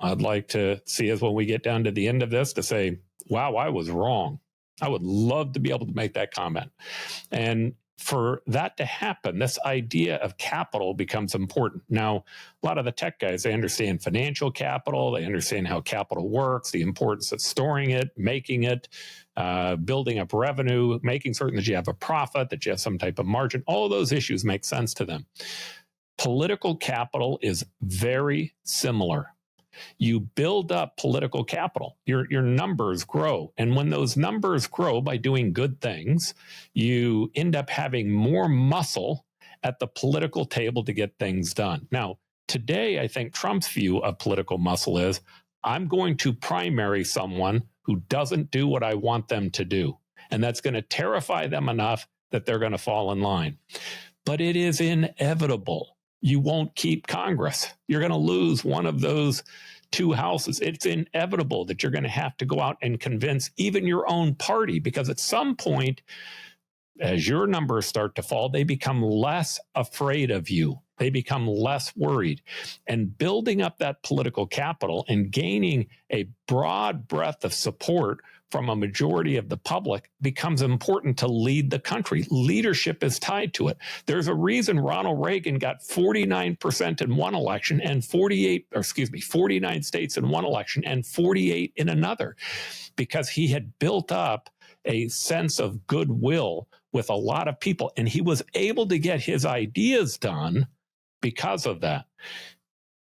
I'd like to see us when we get down to the end of this to say, wow, I was wrong. I would love to be able to make that comment. And for that to happen, this idea of capital becomes important. Now, a lot of the tech guys, they understand financial capital, they understand how capital works, the importance of storing it, making it, building up revenue, making certain that you have a profit, that you have some type of margin. All of those issues make sense to them. Political capital is very similar. You build up political capital. Your numbers grow. And when those numbers grow by doing good things, you end up having more muscle at the political table to get things done. Now, today, I think Trump's view of political muscle is, I'm going to primary someone who doesn't do what I want them to do. And that's going to terrify them enough that they're going to fall in line. But it is inevitable. You won't keep Congress. You're going to lose one of those two houses. It's inevitable that you're going to have to go out and convince even your own party, because at some point, as your numbers start to fall, they become less afraid of you. They become less worried. And building up that political capital and gaining a broad breadth of support from a majority of the public becomes important to lead the country. Leadership is tied to it. There's a reason Ronald Reagan got 49% in one election and 49 states in one election and 48 in another, because he had built up a sense of goodwill with a lot of people, and he was able to get his ideas done because of that.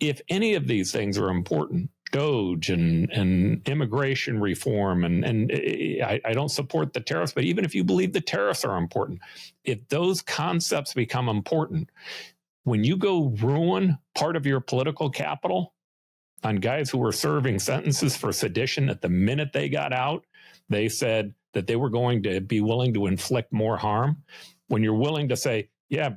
If any of these things are important, Doge and immigration reform, and I don't support the tariffs, but even if you believe the tariffs are important, if those concepts become important, when you go ruin part of your political capital on guys who were serving sentences for sedition, at the minute they got out, they said that they were going to be willing to inflict more harm. When you're willing to say, yeah,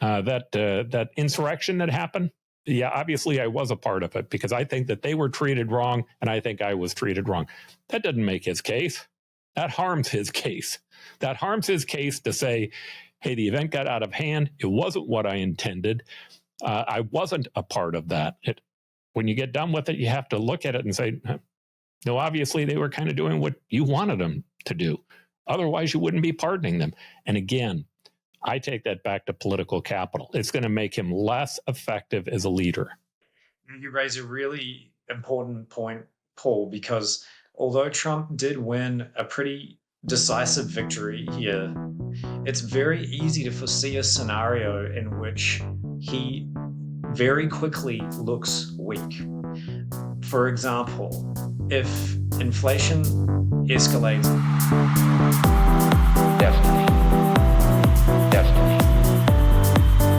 that insurrection that happened, yeah, obviously I was a part of it because I think that they were treated wrong and I think I was treated wrong. That doesn't make his case. That harms his case. That harms his case to say, hey, the event got out of hand. It wasn't what I intended. I wasn't a part of that. When you get done with it, you have to look at it and say, no, obviously they were kind of doing what you wanted them to do. Otherwise, you wouldn't be pardoning them. And again, I take that back to political capital. It's going to make him less effective as a leader. You raise a really important point, Paul, because although Trump did win a pretty decisive victory here, it's very easy to foresee a scenario in which he very quickly looks weak. For example, if inflation escalates. Destiny.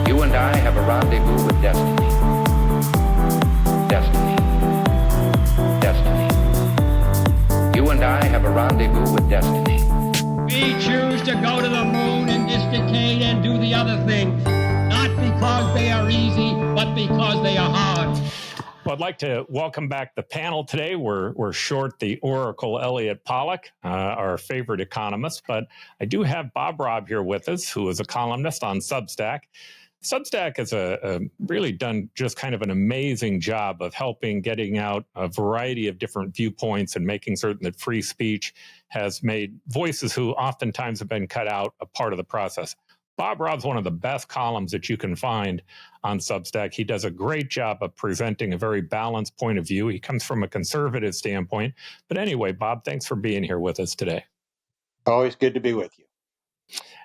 You and I have a rendezvous with destiny. You and I have a rendezvous with destiny. We choose to go to the moon in this decade and do the other things, not because they are easy, but because they are hard. Well, I'd like to welcome back the panel today. We're short the Oracle Elliott Pollock, our favorite economist, but I do have Bob Robb here with us, who is a columnist on Substack. Substack has really done just kind of an amazing job of getting out a variety of different viewpoints and making certain that free speech has made voices who oftentimes have been cut out a part of the process. Bob Robb's one of the best columns that you can find on Substack. He does a great job of presenting a very balanced point of view. He comes from a conservative standpoint. But anyway, Bob, thanks for being here with us today. Always good to be with you.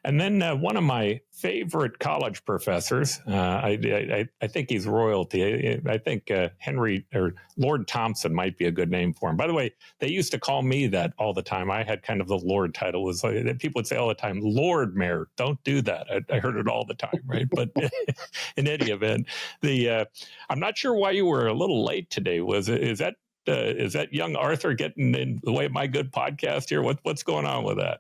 And then one of my favorite college professors, I think he's royalty. I think Henry or Lord Thompson might be a good name for him. By the way, they used to call me that all the time. I had kind of the Lord title. It was like, people would say all the time, Lord Mayor, don't do that. I heard it all the time, right? But in any event, I'm not sure why you were a little late today. Is that young Arthur getting in the way of my good podcast here? What's going on with that?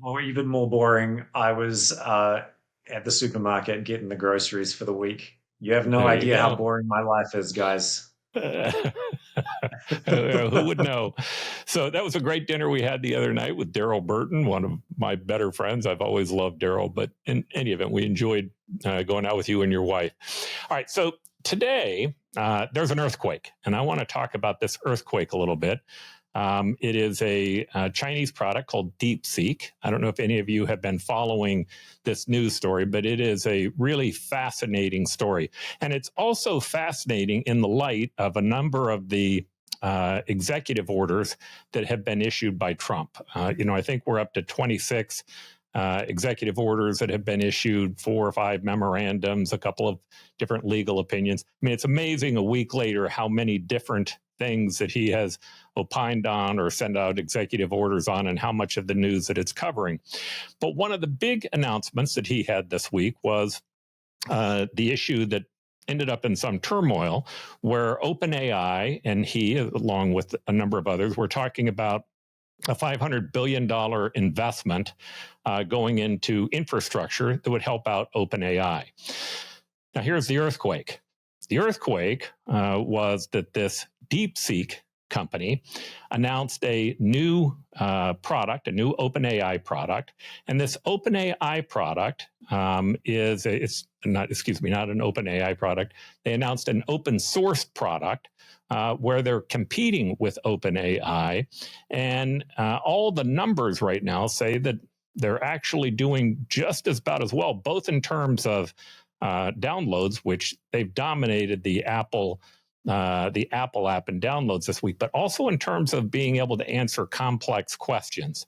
Or even more boring, I was at the supermarket getting the groceries for the week. You have no idea how boring my life is, guys. Who would know? So that was a great dinner we had the other night with Daryl Burton, one of my better friends. I've always loved Daryl, but in any event, we enjoyed going out with you and your wife. All right, so today, there's an earthquake, and I want to talk about this earthquake a little bit. It is a Chinese product called DeepSeek. I don't know if any of you have been following this news story, but it is a really fascinating story. And it's also fascinating in the light of a number of the executive orders that have been issued by Trump. I think we're up to 26 executive orders that have been issued, 4 or 5 memorandums, a couple of different legal opinions. I mean, it's amazing a week later how many different things that he has opined on or sent out executive orders on, and how much of the news that it's covering. But one of the big announcements that he had this week was the issue that ended up in some turmoil, where OpenAI and he, along with a number of others, were talking about a $500 billion investment going into infrastructure that would help out OpenAI. Now, here's the earthquake. The earthquake was that this DeepSeek company announced a new product, a new OpenAI product, and this OpenAI product not an OpenAI product. They announced an open source product where they're competing with OpenAI, and all the numbers right now say that they're actually doing just about as well, both in terms of downloads, which they've dominated the Apple app in downloads this week, but also in terms of being able to answer complex questions.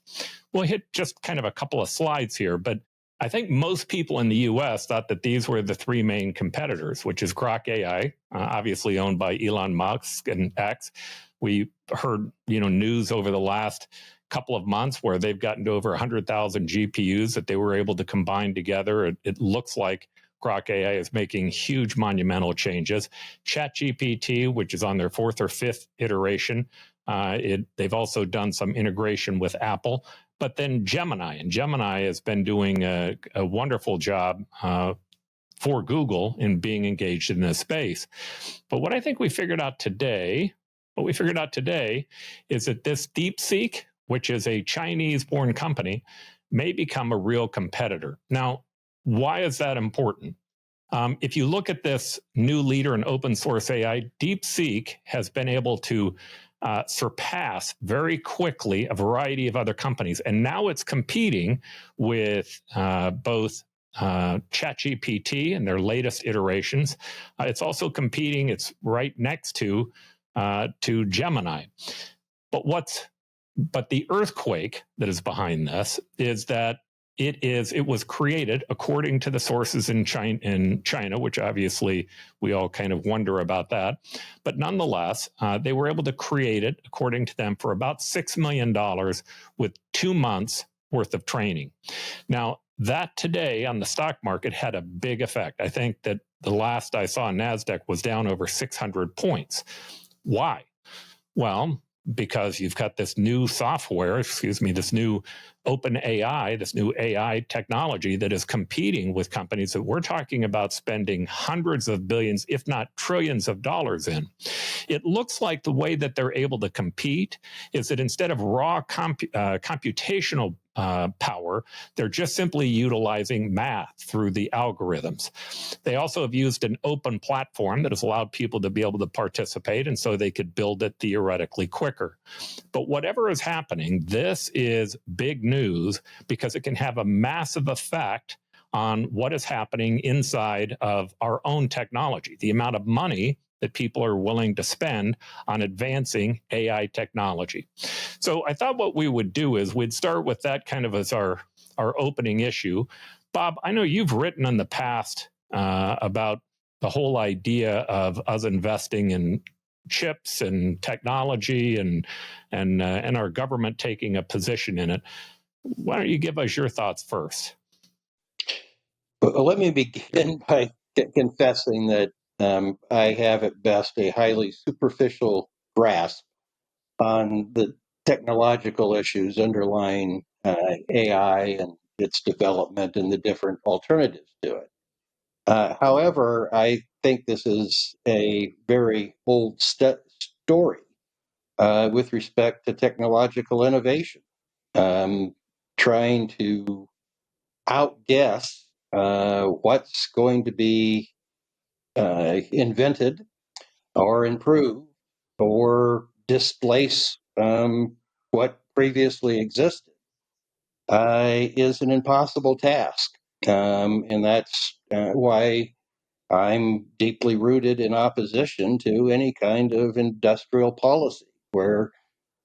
We'll hit just kind of a couple of slides here, but I think most people in the US thought that these were the 3 main competitors, which is Grok AI, obviously owned by Elon Musk and X. We heard, news over the last couple of months where they've gotten to over 100,000 GPUs that they were able to combine together. It looks like Grok AI is making huge monumental changes. ChatGPT, which is on their 4th or 5th iteration, they've also done some integration with Apple. But then Gemini, and Gemini has been doing a wonderful job for Google in being engaged in this space. But what I think we figured out today is that this DeepSeek, which is a Chinese-born company, may become a real competitor. Now, why is that important? If you look at this new leader in open source AI, DeepSeek has been able to surpass very quickly a variety of other companies. And now it's competing with both ChatGPT and their latest iterations. It's also competing, it's right next to Gemini. But the earthquake that is behind this is that it was created according to the sources in China, which obviously we all kind of wonder about that. But nonetheless, they were able to create it, according to them, for about $6 million with 2 months worth of training. Now, that today on the stock market had a big effect. I think that the last I saw NASDAQ was down over 600 points. Why? Well, because you've got this new software, this new OpenAI, this new AI technology that is competing with companies that we're talking about spending hundreds of billions, if not trillions of dollars in. It looks like the way that they're able to compete is that instead of raw computational power, they're just simply utilizing math through the algorithms. They also have used an open platform that has allowed people to be able to participate, and so they could build it theoretically quicker. But whatever is happening, this is big news because it can have a massive effect on what is happening inside of our own technology, the amount of money that people are willing to spend on advancing AI technology. So I thought what we would do is we'd start with that kind of as our opening issue. Bob, I know you've written in the past about the whole idea of us investing in chips and technology and our government taking a position in it. Why don't you give us your thoughts first? Well, let me begin by confessing that I have at best a highly superficial grasp on the technological issues underlying AI and its development and the different alternatives to it. However, I think this is a very old story with respect to technological innovation, trying to outguess what's going to be invented or improve or displace what previously existed is an impossible task. And that's why I'm deeply rooted in opposition to any kind of industrial policy where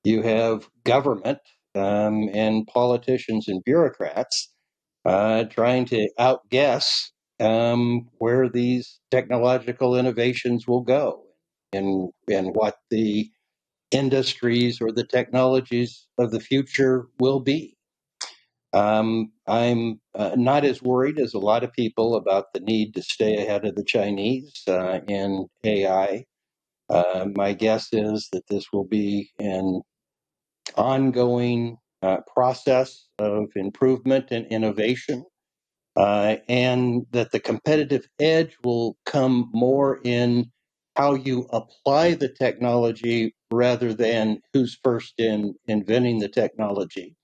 you have government and politicians and bureaucrats trying to outguess where these technological innovations will go and what the industries or the technologies of the future will be. I'm not as worried as a lot of people about the need to stay ahead of the Chinese in AI. My guess is that this will be an ongoing process of improvement and innovation, and that the competitive edge will come more in how you apply the technology rather than who's first in inventing the technology.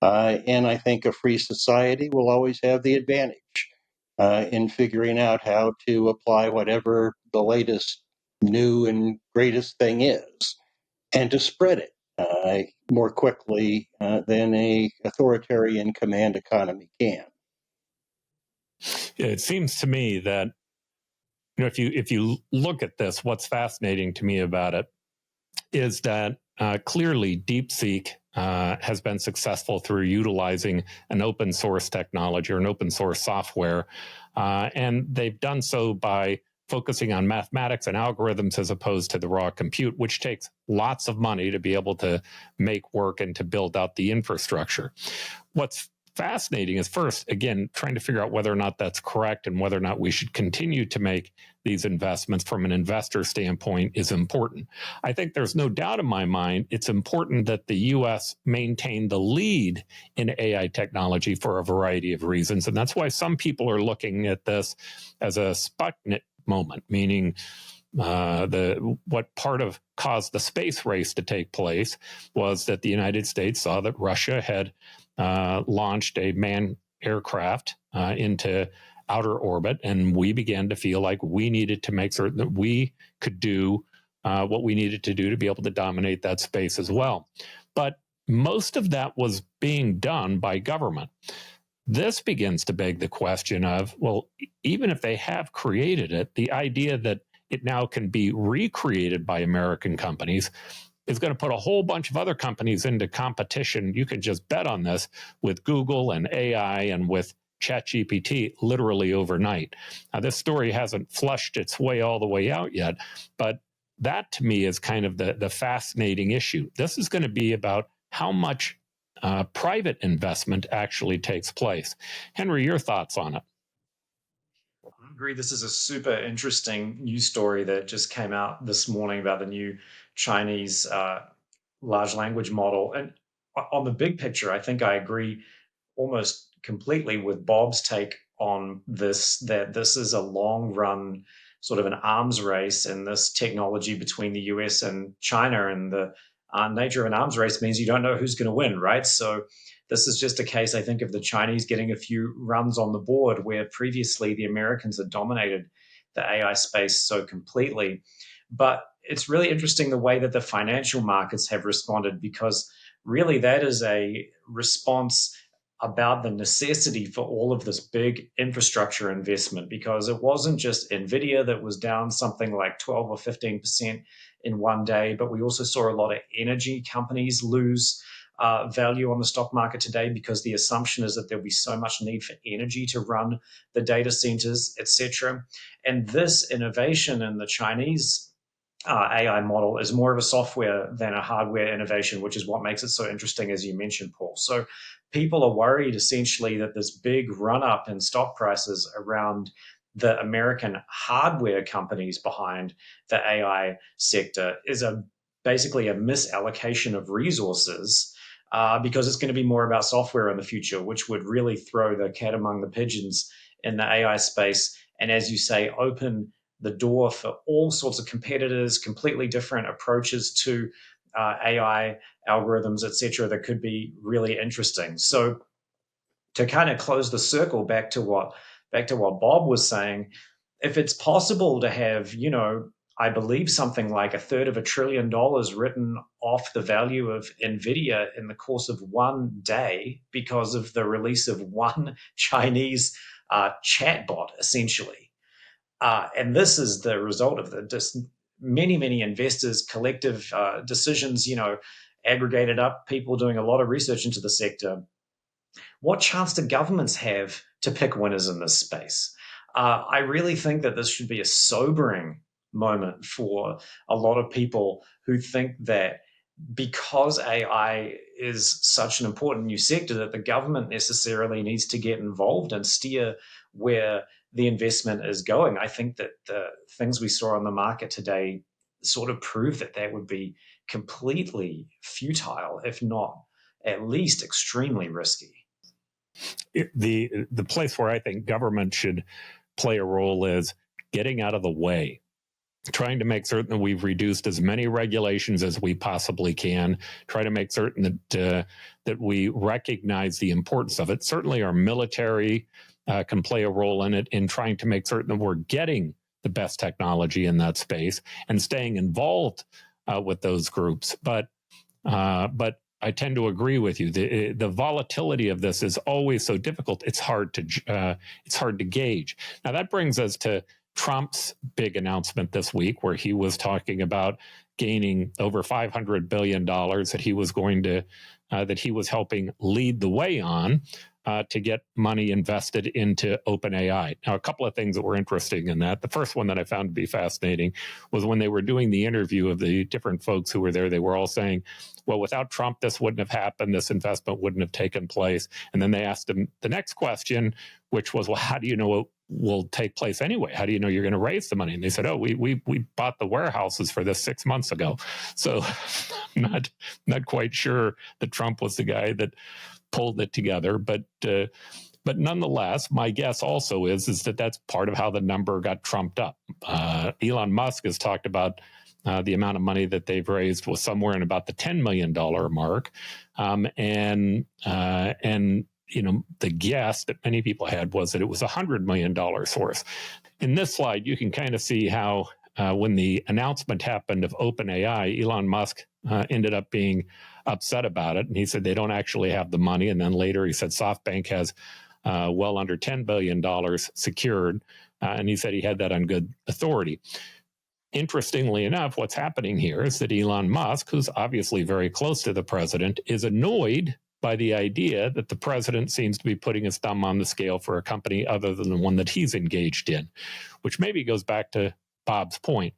And I think a free society will always have the advantage in figuring out how to apply whatever the latest new and greatest thing is and to spread it more quickly than a authoritarian command economy can. Yeah, it seems to me that if you look at this, what's fascinating to me about it is that clearly DeepSeek has been successful through utilizing an open source technology or an open source software, and they've done so by focusing on mathematics and algorithms as opposed to the raw compute, which takes lots of money to be able to make work and to build out the infrastructure. What's fascinating is, first, again, trying to figure out whether or not that's correct and whether or not we should continue to make these investments from an investor standpoint is important. I think there's no doubt in my mind it's important that the U.S. maintain the lead in AI technology for a variety of reasons. And that's why some people are looking at this as a Sputnik moment, meaning what part of caused the space race to take place was that the United States saw that Russia had launched a manned aircraft into outer orbit, and we began to feel like we needed to make certain that we could do what we needed to do to be able to dominate that space as well. But most of that was being done by government. This begins to beg the question of, well, even if they have created it, the idea that it now can be recreated by American companies is going to put a whole bunch of other companies into competition. You can just bet on this with Google and AI and with ChatGPT literally overnight. Now, this story hasn't flushed its way all the way out yet, but that to me is kind of the fascinating issue. This is going to be about how much private investment actually takes place. Henry, your thoughts on it? I agree. This is a super interesting news story that just came out this morning about the new Chinese large language model. And on the big picture, I think I agree almost completely with Bob's take on this, that this is a long run sort of an arms race in this technology between the US and China. And the nature of an arms race means you don't know who's going to win, right? So this is just a case, I think, of the Chinese getting a few runs on the board where previously the Americans had dominated the AI space so completely. But it's really interesting the way that the financial markets have responded, because really that is a response about the necessity for all of this big infrastructure investment, because it wasn't just Nvidia that was down something like 12 or 15% in one day, but we also saw a lot of energy companies lose value on the stock market today, because the assumption is that there'll be so much need for energy to run the data centers, etc. And this innovation in the Chinese AI model is more of a software than a hardware innovation, which is what makes it so interesting, as you mentioned, Paul. So people are worried essentially that this big run up in stock prices around the American hardware companies behind the AI sector is basically a misallocation of resources, because it's going to be more about software in the future, which would really throw the cat among the pigeons in the AI space. And as you say, open the door for all sorts of competitors, completely different approaches to AI algorithms, et cetera, that could be really interesting. So to kind of close the circle back to what Bob was saying, if it's possible to have, I believe something like $1/3 trillion written off the value of Nvidia in the course of one day because of the release of one Chinese chatbot, essentially. And this is the result of many investors' collective decisions, aggregated up, people doing a lot of research into the sector. What chance do governments have to pick winners in this space? I really think that this should be a sobering moment for a lot of people who think that because AI is such an important new sector, that the government necessarily needs to get involved and steer where the investment is going. I think that the things we saw on the market today sort of prove that that would be completely futile, if not at least extremely risky. The place where I think government should play a role is getting out of the way, trying to make certain that we've reduced as many regulations as we possibly can, try to make certain that we recognize the importance of it. Certainly our military can play a role in it, in trying to make certain that we're getting the best technology in that space and staying involved with those groups. But I tend to agree with you. The volatility of this is always so difficult. It's hard to gauge. Now that brings us to Trump's big announcement this week, where he was talking about gaining over $500 billion that he was going to that he was helping lead the way on to get money invested into OpenAI. Now, a couple of things that were interesting in that. The first one that I found to be fascinating was when they were doing the interview of the different folks who were there, they were all saying, well, without Trump, this wouldn't have happened. This investment wouldn't have taken place. And then they asked him the next question, which was, well, how do you know it will take place anyway? How do you know you're going to raise the money? And they said, oh, we bought the warehouses for this 6 months ago. So I'm not quite sure that Trump was the guy that pulled it together, but nonetheless, my guess also is that that's part of how the number got trumped up. Elon Musk has talked about the amount of money that they've raised was somewhere in about the $10 million mark, and the guess that many people had was that it was a $100 million source. In this slide, you can kind of see how when the announcement happened of OpenAI, Elon Musk ended up being upset about it. And he said they don't actually have the money. And then later he said SoftBank has well under $10 billion secured. And he said he had that on good authority. Interestingly enough, what's happening here is that Elon Musk, who's obviously very close to the president, is annoyed by the idea that the president seems to be putting his thumb on the scale for a company other than the one that he's engaged in, which maybe goes back to Bob's point.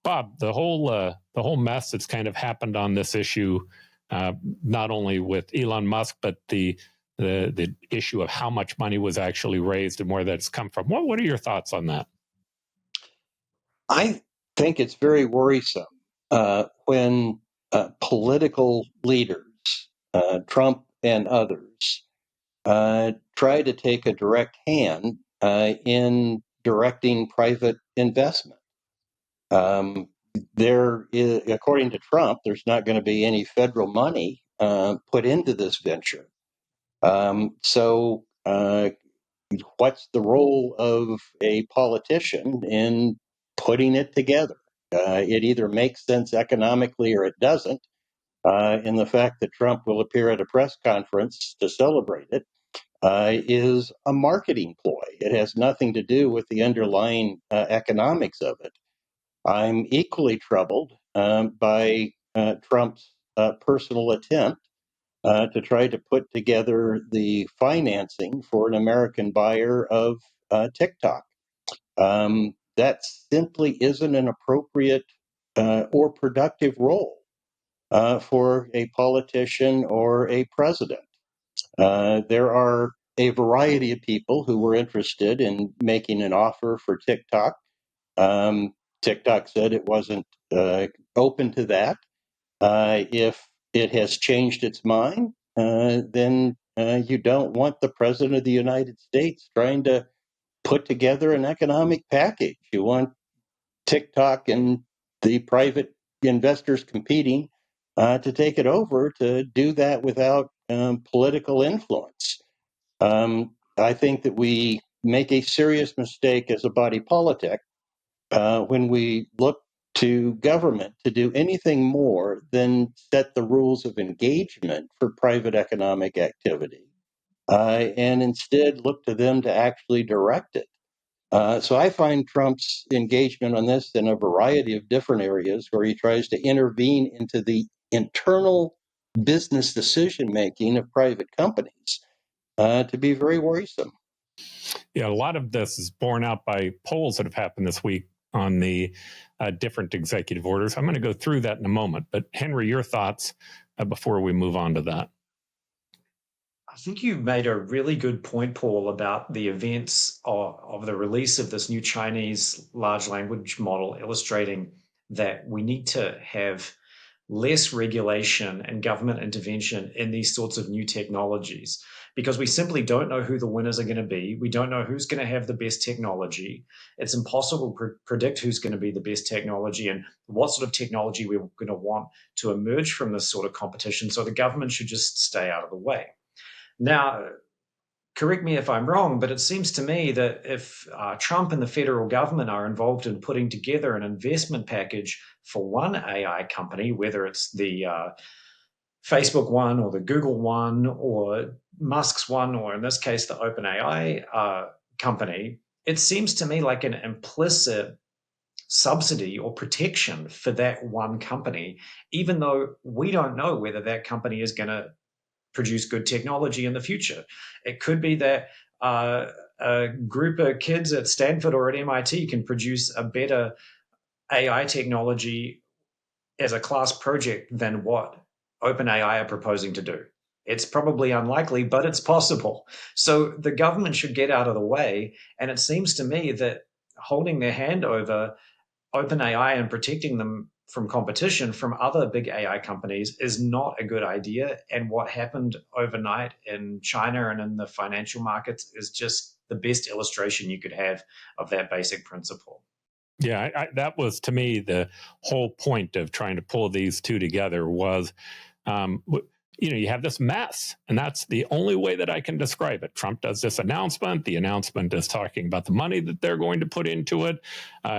Bob, the whole mess that's kind of happened on this issue, not only with Elon Musk, but the issue of how much money was actually raised and where that's come from. What are your thoughts on that? I think it's very worrisome when political leaders, Trump and others, try to take a direct hand in directing private investment. There is, according to Trump, there's not going to be any federal money put into this venture. So what's the role of a politician in putting it together? It either makes sense economically or it doesn't. And the fact that Trump will appear at a press conference to celebrate it is a marketing ploy. It has nothing to do with the underlying economics of it. I'm equally troubled by Trump's personal attempt to try to put together the financing for an American buyer of TikTok. That simply isn't an appropriate or productive role for a politician or a president. There are a variety of people who were interested in making an offer for TikTok. TikTok said it wasn't open to that. If it has changed its mind, then you don't want the president of the United States trying to put together an economic package. You want TikTok and the private investors competing to take it over, to do that without political influence. I think that we make a serious mistake as a body politic when we look to government to do anything more than set the rules of engagement for private economic activity, and instead look to them to actually direct it. So I find Trump's engagement on this in a variety of different areas where he tries to intervene into the internal business decision making of private companies to be very worrisome. Yeah, a lot of this is borne out by polls that have happened this week on the different executive orders. I'm going to go through that in a moment. But Henry, your thoughts before we move on to that. I think you made a really good point, Paul, about the events of the release of this new Chinese large language model, illustrating that we need to have less regulation and government intervention in these sorts of new technologies, because we simply don't know who the winners are going to be. We don't know who's going to have the best technology. It's impossible to predict who's going to be the best technology and what sort of technology we're going to want to emerge from this sort of competition. So the government should just stay out of the way. Now, correct me if I'm wrong, but it seems to me that if Trump and the federal government are involved in putting together an investment package for one AI company, whether it's the Facebook one or the Google one or Musk's one, or in this case, the OpenAI company, it seems to me like an implicit subsidy or protection for that one company, even though we don't know whether that company is going to produce good technology in the future. It could be that a group of kids at Stanford or at MIT can produce a better AI technology as a class project than what OpenAI are proposing to do. It's probably unlikely, but it's possible. So the government should get out of the way. And it seems to me that holding their hand over OpenAI and protecting them from competition from other big AI companies is not a good idea. And what happened overnight in China and in the financial markets is just the best illustration you could have of that basic principle. Yeah, that was, to me, the whole point of trying to pull these two together was, you have this mess, and that's the only way that I can describe it. Trump does this announcement. The announcement is talking about the money that they're going to put into it.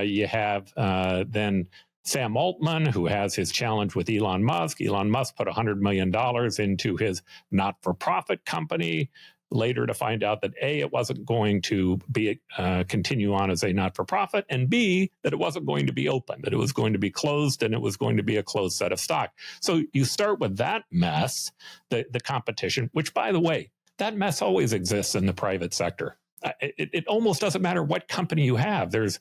You have then Sam Altman, who has his challenge with Elon Musk. Elon Musk put $100 million into his not-for-profit company, later to find out that A, it wasn't going to be continue on as a not-for-profit, and B, that it wasn't going to be open, that it was going to be closed, and it was going to be a closed set of stock. So you start with that mess, the competition, which, by the way, that mess always exists in the private sector. It almost doesn't matter what company you have. There's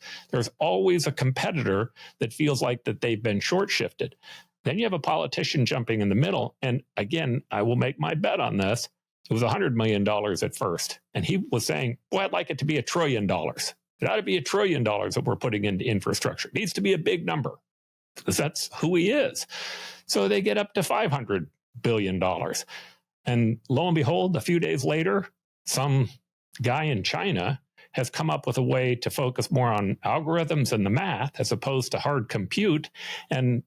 always a competitor that feels like that they've been short-shifted. Then you have a politician jumping in the middle. And again, I will make my bet on this. It was $100 million at first. And he was saying, boy, I'd like it to be $1 trillion. It ought to be $1 trillion that we're putting into infrastructure. It needs to be a big number because that's who he is. So they get up to $500 billion. And lo and behold, a few days later, some guy in China has come up with a way to focus more on algorithms and the math as opposed to hard compute, and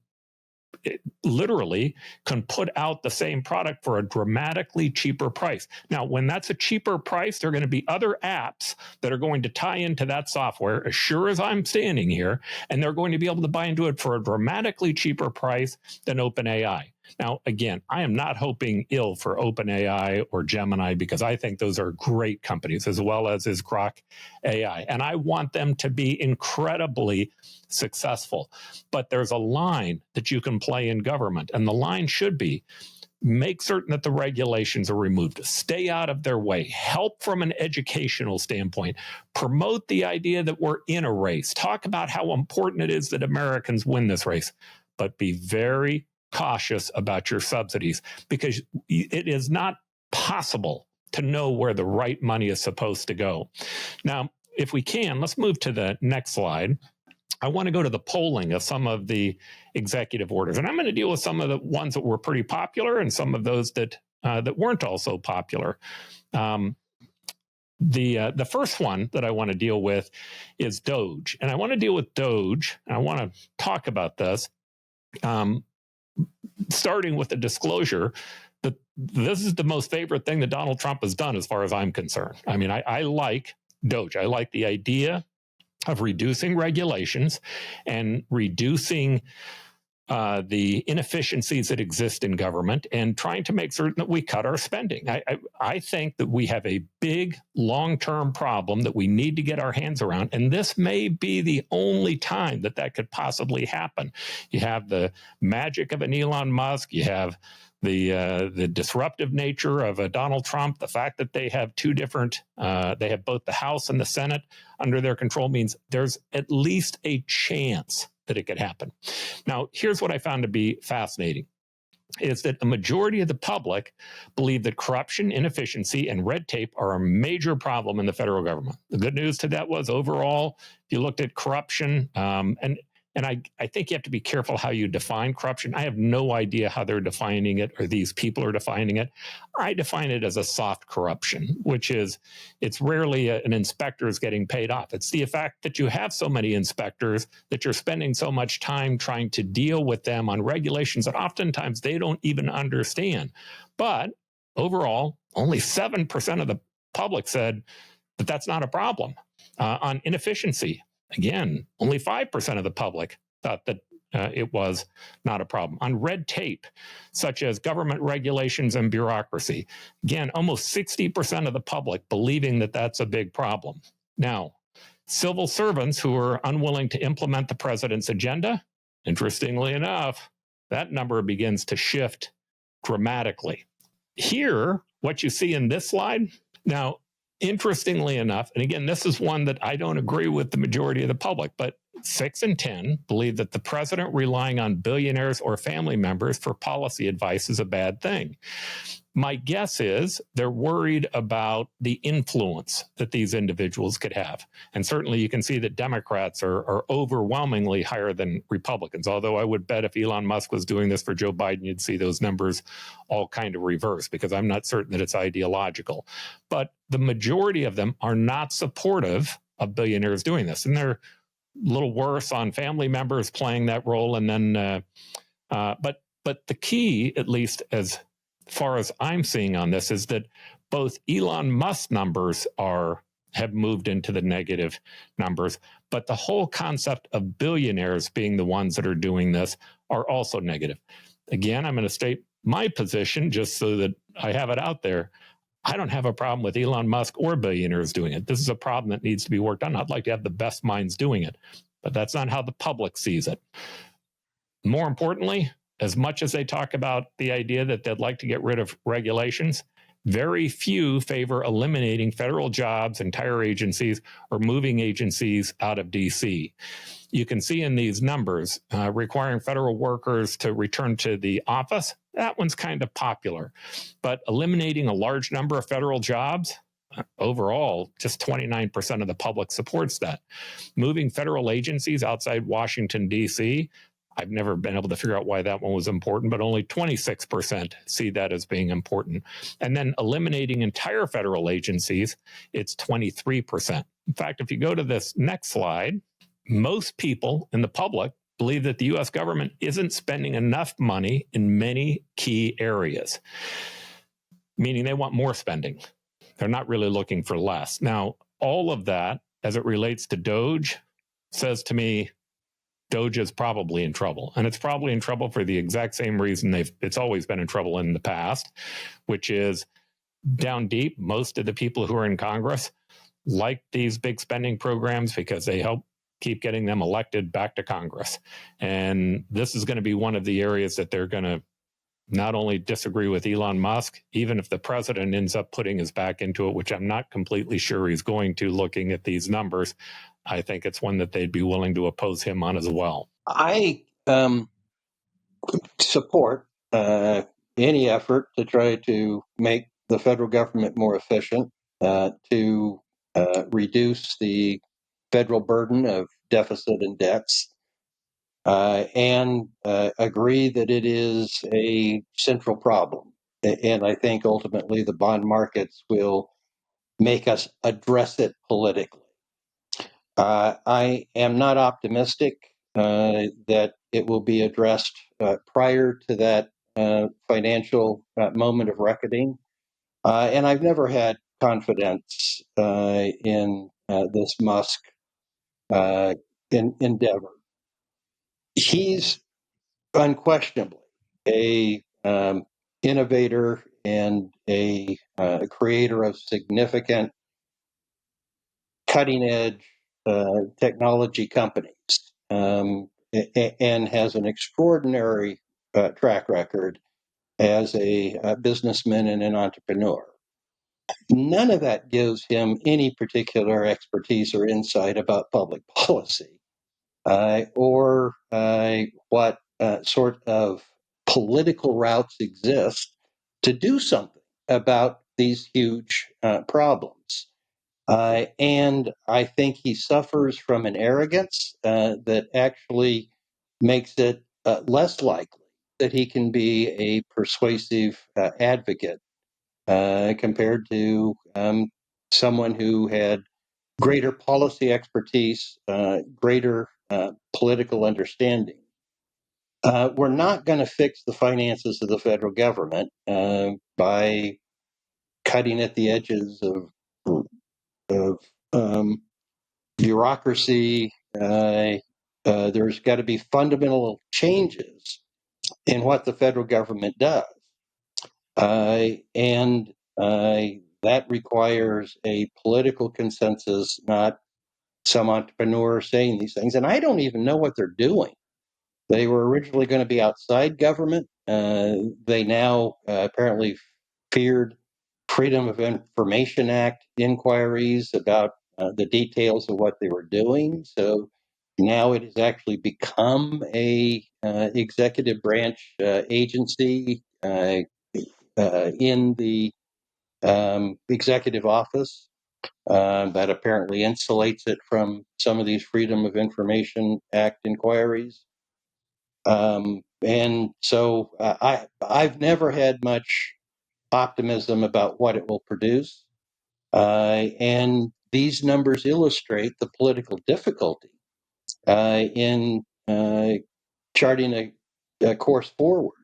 it literally can put out the same product for a dramatically cheaper price. Now, when that's a cheaper price, there are going to be other apps that are going to tie into that software, as sure as I'm standing here, and they're going to be able to buy into it for a dramatically cheaper price than OpenAI. Now, again, I am not hoping ill for OpenAI or Gemini because I think those are great companies, as well as is Grok AI. And I want them to be incredibly successful. But there's a line that you can play in government, and the line should be make certain that the regulations are removed, stay out of their way, help from an educational standpoint, promote the idea that we're in a race, talk about how important it is that Americans win this race, but be very cautious about your subsidies, because it is not possible to know where the right money is supposed to go. Now, if we can, let's move to the next slide. I want to go to the polling of some of the executive orders, and I'm going to deal with some of the ones that were pretty popular and some of those that weren't also popular. The first one that I want to deal with is Doge, and I want to deal with Doge. And I want to talk about this. Starting with the disclosure that this is the most favorite thing that Donald Trump has done as far as I'm concerned. I mean, I like Doge. I like the idea of reducing regulations and reducing the inefficiencies that exist in government and trying to make certain that we cut our spending. I think that we have a big long-term problem that we need to get our hands around, and this may be the only time that that could possibly happen. You have the magic of an Elon Musk, you have the disruptive nature of a Donald Trump, the fact that they have two different, they have both the House and the Senate under their control means there's at least a chance that it could happen. Now, here's what I found to be fascinating, is that a majority of the public believe that corruption, inefficiency, and red tape are a major problem in the federal government. The good news to that was overall, if you looked at corruption, and I think you have to be careful how you define corruption. I have no idea how they're defining it or these people are defining it. I define it as a soft corruption, which is it's rarely an inspector is getting paid off. It's the fact that you have so many inspectors that you're spending so much time trying to deal with them on regulations that oftentimes they don't even understand. But overall, only 7% of the public said that that's not a problem. On inefficiency, again, only 5% of the public thought that it was not a problem. On red tape, such as government regulations and bureaucracy, again, almost 60% of the public believing that that's a big problem. Now, civil servants who are unwilling to implement the president's agenda, interestingly enough, that number begins to shift dramatically. Here, what you see in this slide, now, interestingly enough, and again, this is one that I don't agree with the majority of the public, but 6 in 10 believe that the president relying on billionaires or family members for policy advice is a bad thing. My guess is they're worried about the influence that these individuals could have. And certainly you can see that Democrats are overwhelmingly higher than Republicans, although I would bet if Elon Musk was doing this for Joe Biden, you'd see those numbers all kind of reverse, because I'm not certain that it's ideological. But the majority of them are not supportive of billionaires doing this. And they're a little worse on family members playing that role. And then, but the key, at least as far as I'm seeing on this, is that both Elon Musk numbers have moved into the negative numbers, but the whole concept of billionaires being the ones that are doing this are also negative. Again, I'm going to state my position just so that I have it out there. I don't have a problem with Elon Musk or billionaires doing it. This is a problem that needs to be worked on. I'd like to have the best minds doing it, but that's not how the public sees it. More importantly, as much as they talk about the idea that they'd like to get rid of regulations, very few favor eliminating federal jobs, entire agencies, or moving agencies out of D.C. You can see in these numbers, requiring federal workers to return to the office, that one's kind of popular. But eliminating a large number of federal jobs, overall, just 29% of the public supports that. Moving federal agencies outside Washington, D.C., I've never been able to figure out why that one was important, but only 26% see that as being important. And then eliminating entire federal agencies, it's 23%. In fact, if you go to this next slide, most people in the public believe that the U.S. government isn't spending enough money in many key areas, meaning they want more spending. They're not really looking for less. Now, all of that, as it relates to Doge, says to me, Doge is probably in trouble. And it's probably in trouble for the exact same reason it's always been in trouble in the past, which is down deep, most of the people who are in Congress like these big spending programs because they help keep getting them elected back to Congress. And this is going to be one of the areas that they're going to not only disagree with Elon Musk, even if the president ends up putting his back into it, which I'm not completely sure he's going to, looking at these numbers, I think it's one that they'd be willing to oppose him on as well. I support any effort to try to make the federal government more efficient, to reduce the federal burden of deficit and debts, and agree that it is a central problem. And I think ultimately the bond markets will make us address it politically. I am not optimistic that it will be addressed prior to that financial moment of reckoning. And I've never had confidence in this Musk endeavor. He's unquestionably a innovator and a creator of significant cutting edge technology companies, and has an extraordinary track record as a businessman and an entrepreneur. None of that gives him any particular expertise or insight about public policy, or what sort of political routes exist to do something about these huge problems. And I think he suffers from an arrogance that actually makes it less likely that he can be a persuasive advocate compared to someone who had greater policy expertise, greater political understanding. We're not going to fix the finances of the federal government by cutting at the edges of bureaucracy. There's got to be fundamental changes in what the federal government does. And that requires a political consensus, not some entrepreneur saying these things. And I don't even know what they're doing. They were originally going to be outside government. They now apparently feared Freedom of Information Act inquiries about the details of what they were doing. So now it has actually become a executive branch agency in the executive office that apparently insulates it from some of these Freedom of Information Act inquiries. And so I've never had much optimism about what it will produce. And these numbers illustrate the political difficulty in charting a course forward.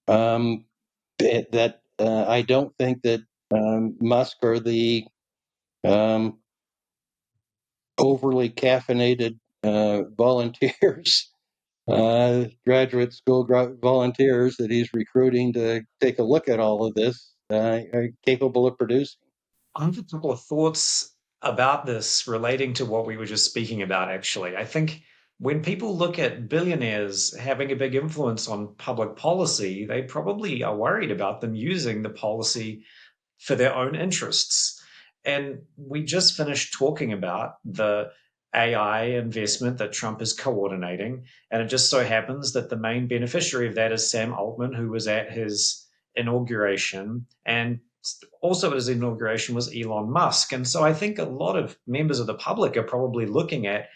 That I don't think that Musk or the overly caffeinated volunteers, graduate school volunteers that he's recruiting to take a look at all of this, are capable of producing. I have a couple of thoughts about this relating to what we were just speaking about, actually. I think when people look at billionaires having a big influence on public policy, they probably are worried about them using the policy for their own interests. And we just finished talking about the AI investment that Trump is coordinating. And it just so happens that the main beneficiary of that is Sam Altman, who was at his inauguration. And also at his inauguration was Elon Musk. And so I think a lot of members of the public are probably looking at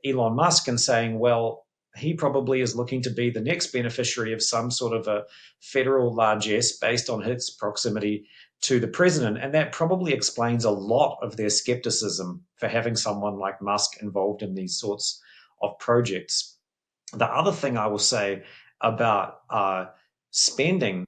Elon Musk and saying, well, he probably is looking to be the next beneficiary of some sort of a federal largesse based on his proximity to the president. And that probably explains a lot of their skepticism for having someone like Musk involved in these sorts of projects. The other thing I will say about spending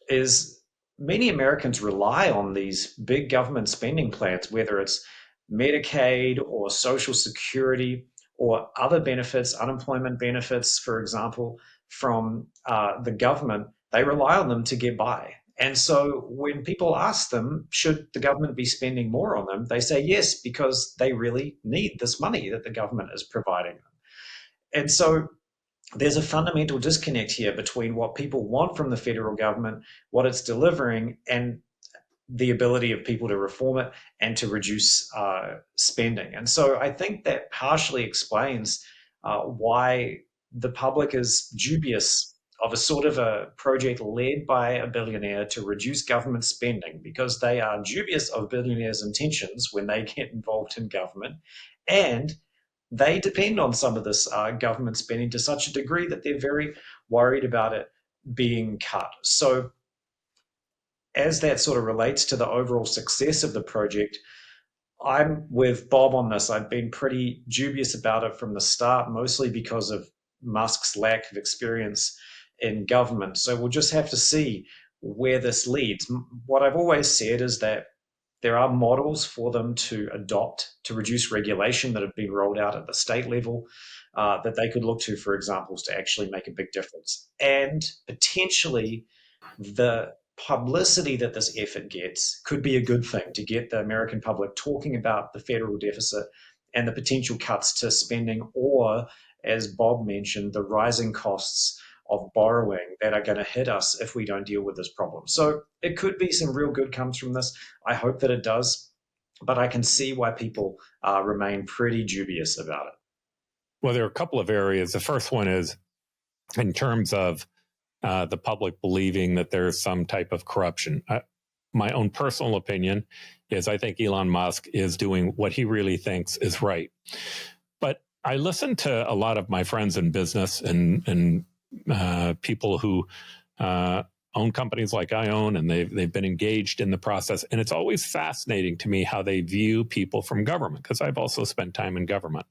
is many Americans rely on these big government spending plans, whether it's Medicaid or Social Security or other benefits, unemployment benefits, for example, from the government. They rely on them to get by. And so when people ask them, should the government be spending more on them, they say yes, because they really need this money that the government is providing them. And so there's a fundamental disconnect here between what people want from the federal government, what it's delivering, and the ability of people to reform it and to reduce spending. And so I think that partially explains why the public is dubious of a sort of a project led by a billionaire to reduce government spending, because they are dubious of billionaires' intentions when they get involved in government. And they depend on some of this government spending to such a degree that they're very worried about it being cut. So as that sort of relates to the overall success of the project, I'm with Bob on this. I've been pretty dubious about it from the start, mostly because of Musk's lack of experience in government. So we'll just have to see where this leads. What I've always said is that There are models for them to adopt to reduce regulation that have been rolled out at the state level that they could look to for examples to actually make a big difference. And potentially the publicity that this effort gets could be a good thing to get the American public talking about the federal deficit and the potential cuts to spending, or, as Bob mentioned, the rising costs of borrowing that are going to hit us if we don't deal with this problem. So it could be some real good comes from this. I hope that it does, but I can see why people remain pretty dubious about it. Well, there are a couple of areas. The first one is in terms of the public believing that there's some type of corruption. My own personal opinion is I think Elon Musk is doing what he really thinks is right. But I listen to a lot of my friends in business and people who own companies like I own, and they've been engaged in the process. And it's always fascinating to me how they view people from government, because I've also spent time in government.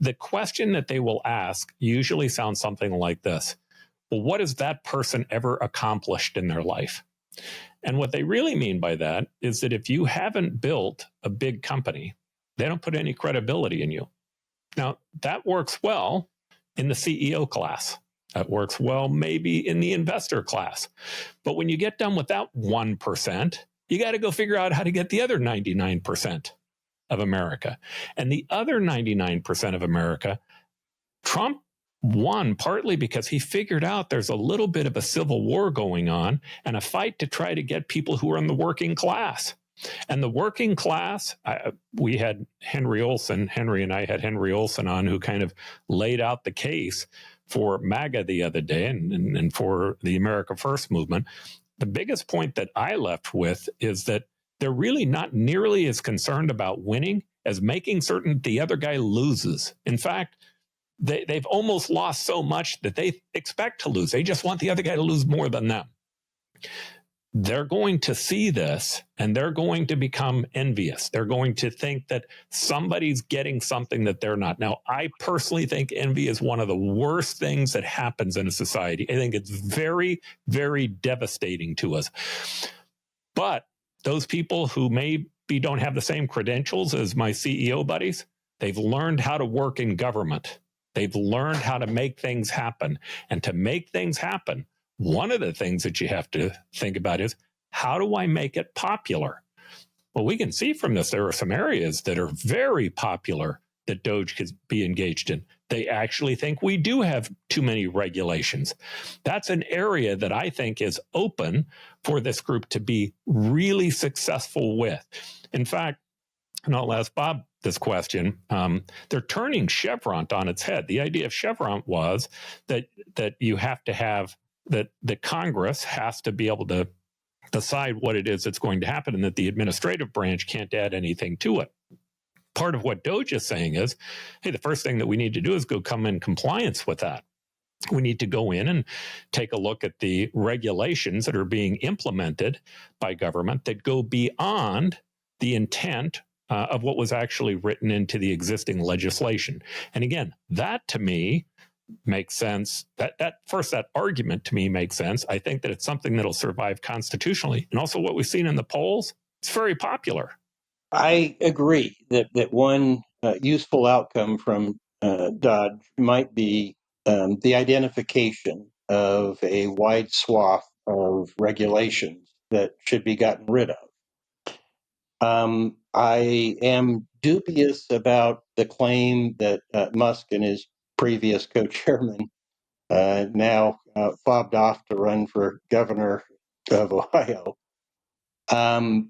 The question that they will ask usually sounds something like this: well, what has that person ever accomplished in their life? And what they really mean by that is that if you haven't built a big company, they don't put any credibility in you. Now, that works well in the CEO class. That works well maybe in the investor class. But when you get done with that 1%, you got to go figure out how to get the other 99% of America. And the other 99% of America, Trump won partly because he figured out there's a little bit of a civil war going on and a fight to try to get people who are in the working class. And the working class, we had Henry and I had Henry Olson on, who kind of laid out the case for MAGA the other day and for the America First movement. The biggest point that I left with is that they're really not nearly as concerned about winning as making certain the other guy loses. In fact, they've almost lost so much that they expect to lose. They just want the other guy to lose more than them. They're going to see this and they're going to become envious. They're going to think that somebody's getting something that they're not. Now, I personally think envy is one of the worst things that happens in a society. I think it's very, very devastating to us. But those people who maybe don't have the same credentials as my CEO buddies, they've learned how to work in government. They've learned how to make things happen. And to make things happen, one of the things that you have to think about is, how do I make it popular? Well, we can see from this, there are some areas that are very popular that Doge could be engaged in. They actually think we do have too many regulations. That's an area that I think is open for this group to be really successful with. In fact, and I'll ask Bob this question, they're turning Chevron on its head. The idea of Chevron was that you have to have, that the Congress has to be able to decide what it is that's going to happen and that the administrative branch can't add anything to it. Part of what Doge is saying is, hey, the first thing that we need to do is go come in compliance with that. We need to go in and take a look at the regulations that are being implemented by government that go beyond the intent of what was actually written into the existing legislation. And again, that to me makes sense. That argument to me makes sense. I think that it's something that'll survive constitutionally. And also what we've seen in the polls, it's very popular. I agree that one useful outcome from Dodge might be the identification of a wide swath of regulations that should be gotten rid of. I am dubious about the claim that Musk and his previous co-chairman, now fobbed off to run for governor of Ohio, have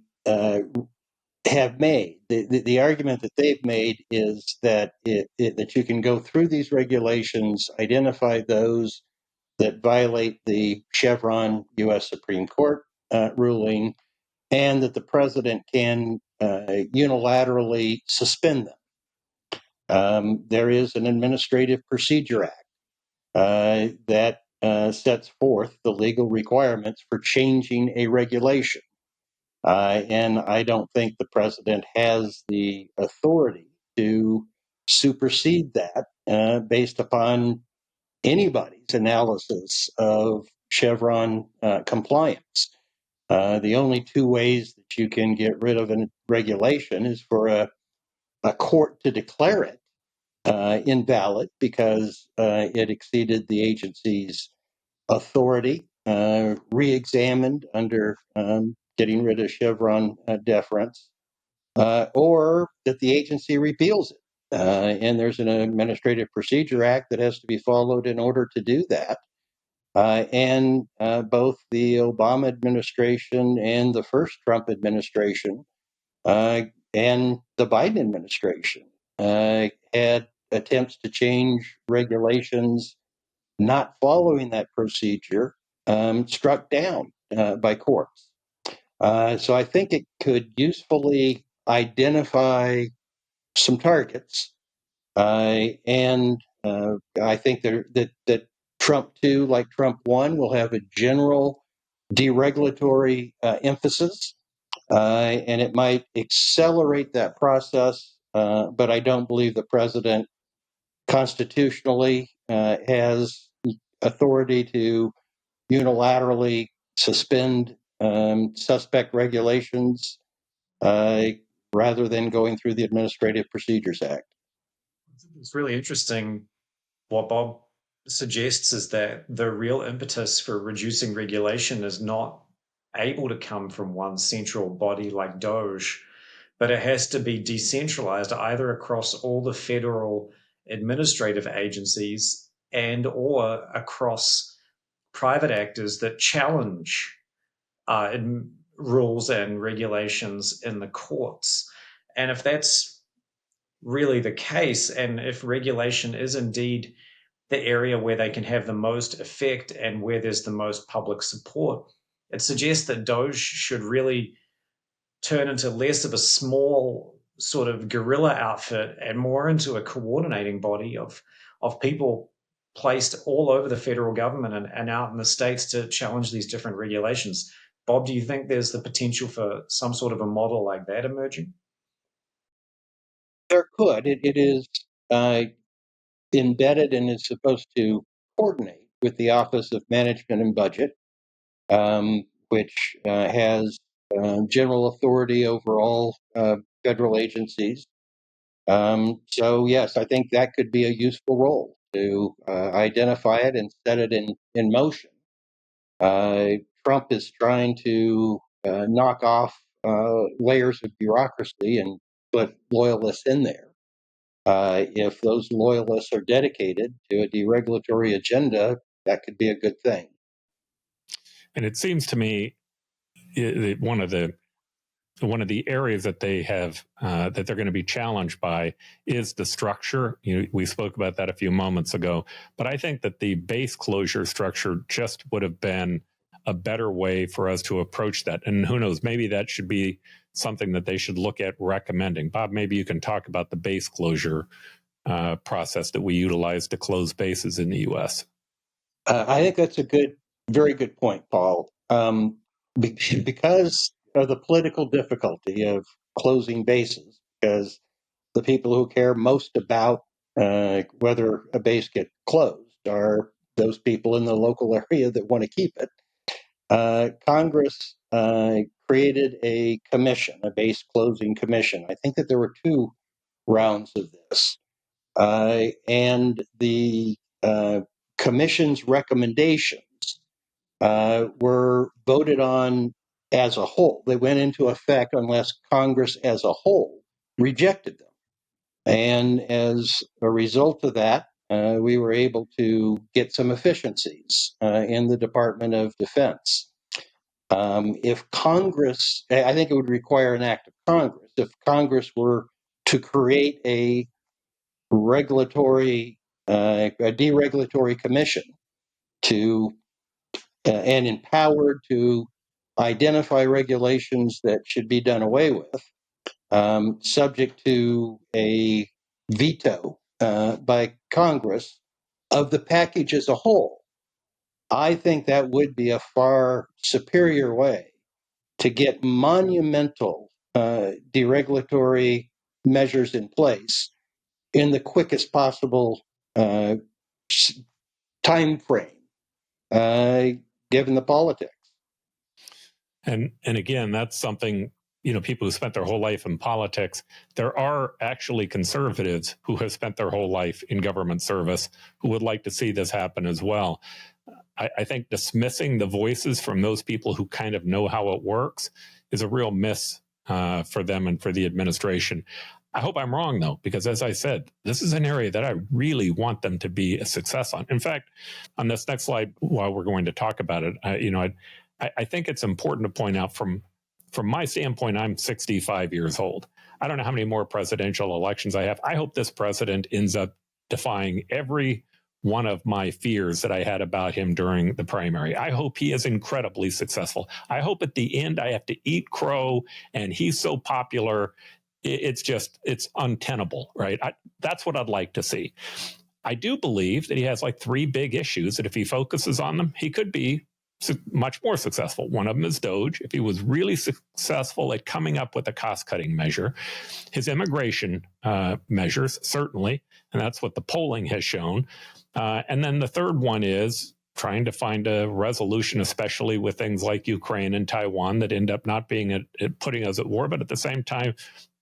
made. The argument that they've made is that that you can go through these regulations, identify those that violate the Chevron U.S. Supreme Court ruling, and that the president can unilaterally suspend them. There is an Administrative Procedure Act that sets forth the legal requirements for changing a regulation. And I don't think the president has the authority to supersede that based upon anybody's analysis of Chevron compliance. The only two ways that you can get rid of a regulation is for a court to declare it invalid because it exceeded the agency's authority, re-examined under getting rid of Chevron deference, or that the agency repeals it. And there's an Administrative Procedure Act that has to be followed in order to do that. And both the Obama administration and the first Trump administration and the Biden administration had attempts to change regulations not following that procedure struck down by courts. So I think it could usefully identify some targets, and I think that Trump 2, like Trump 1, will have a general deregulatory emphasis, and it might accelerate that process. But I don't believe the president constitutionally has authority to unilaterally suspend suspect regulations rather than going through the Administrative Procedures Act. It's really interesting. What Bob suggests is that the real impetus for reducing regulation is not able to come from one central body like Doge, but it has to be decentralized either across all the federal administrative agencies and or across private actors that challenge rules and regulations in the courts. And if that's really the case, and if regulation is indeed the area where they can have the most effect and where there's the most public support, it suggests that Doge should really turn into less of a small sort of guerrilla outfit and more into a coordinating body of people placed all over the federal government and out in the states to challenge these different regulations. Bob, do you think there's the potential for some sort of a model like that emerging? There could. It is embedded and is supposed to coordinate with the Office of Management and Budget, which has general authority over all federal agencies. So, yes, I think that could be a useful role to identify it and set it in motion. Trump is trying to knock off layers of bureaucracy and put loyalists in there. If those loyalists are dedicated to a deregulatory agenda, that could be a good thing. And it seems to me one of the areas that they have that they're going to be challenged by is the structure. We spoke about that a few moments ago, but I think that the base closure structure just would have been a better way for us to approach that. And who knows, maybe that should be something that they should look at recommending. Bob, maybe you can talk about the base closure process that we utilize to close bases in the U.S. I think that's a very good point, Paul. Because of the political difficulty of closing bases, because the people who care most about whether a base gets closed are those people in the local area that want to keep it. Congress created a commission, a base closing commission. I think that there were two rounds of this. And the commission's recommendations were voted on as a whole. They went into effect unless Congress as a whole rejected them. And as a result of that, we were able to get some efficiencies in the Department of Defense. If Congress, I think it would require an act of Congress, if Congress were to create a deregulatory commission to and empowered to identify regulations that should be done away with, subject to a veto by Congress of the package as a whole. I think that would be a far superior way to get monumental deregulatory measures in place in the quickest possible time frame, given the politics. And again, that's something, people who spent their whole life in politics, there are actually conservatives who have spent their whole life in government service who would like to see this happen as well. I think dismissing the voices from those people who kind of know how it works is a real miss for them and for the administration. I hope I'm wrong, though, because as I said, this is an area that I really want them to be a success on. In fact, on this next slide, while we're going to talk about it, I think it's important to point out from my standpoint, I'm 65 years old. I don't know how many more presidential elections I have. I hope this president ends up defying every one of my fears that I had about him during the primary. I hope he is incredibly successful. I hope at the end I have to eat crow and he's so popular, it's untenable, right? That's what I'd like to see. I do believe that he has like 3 big issues that if he focuses on them, he could be much more successful. One of them is Doge. If he was really successful at coming up with a cost-cutting measure, his immigration measures, certainly, and that's what the polling has shown. And then the third one is trying to find a resolution, especially with things like Ukraine and Taiwan that end up not being putting us at war, but at the same time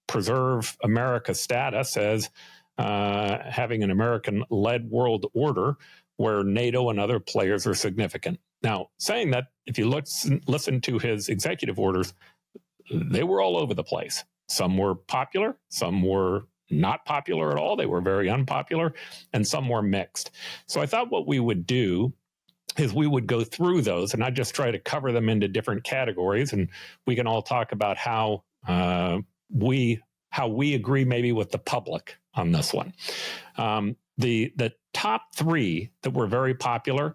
preserve America's status as having an American-led world order where NATO and other players are significant. Now, saying that, if you listen to his executive orders, they were all over the place. Some were popular, some were not popular at all. They were very unpopular, and some were mixed. So I thought what we would do is we would go through those and not just try to cover them into different categories, and we can all talk about how we agree maybe with the public on this one. The top 3 that were very popular,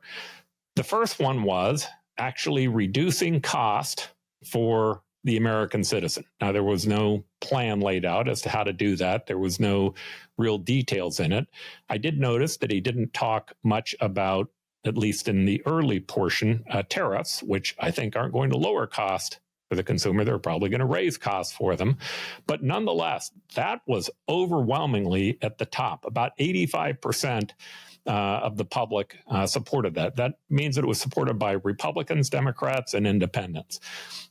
the first one was actually reducing cost for the American citizen. Now, there was no plan laid out as to how to do that. There was no real details in it. I did notice that he didn't talk much about, at least in the early portion, tariffs, which I think aren't going to lower cost for the consumer. They're probably going to raise costs for them. But nonetheless, that was overwhelmingly at the top. About 85% of the public supported that. That means that it was supported by Republicans, Democrats, and independents.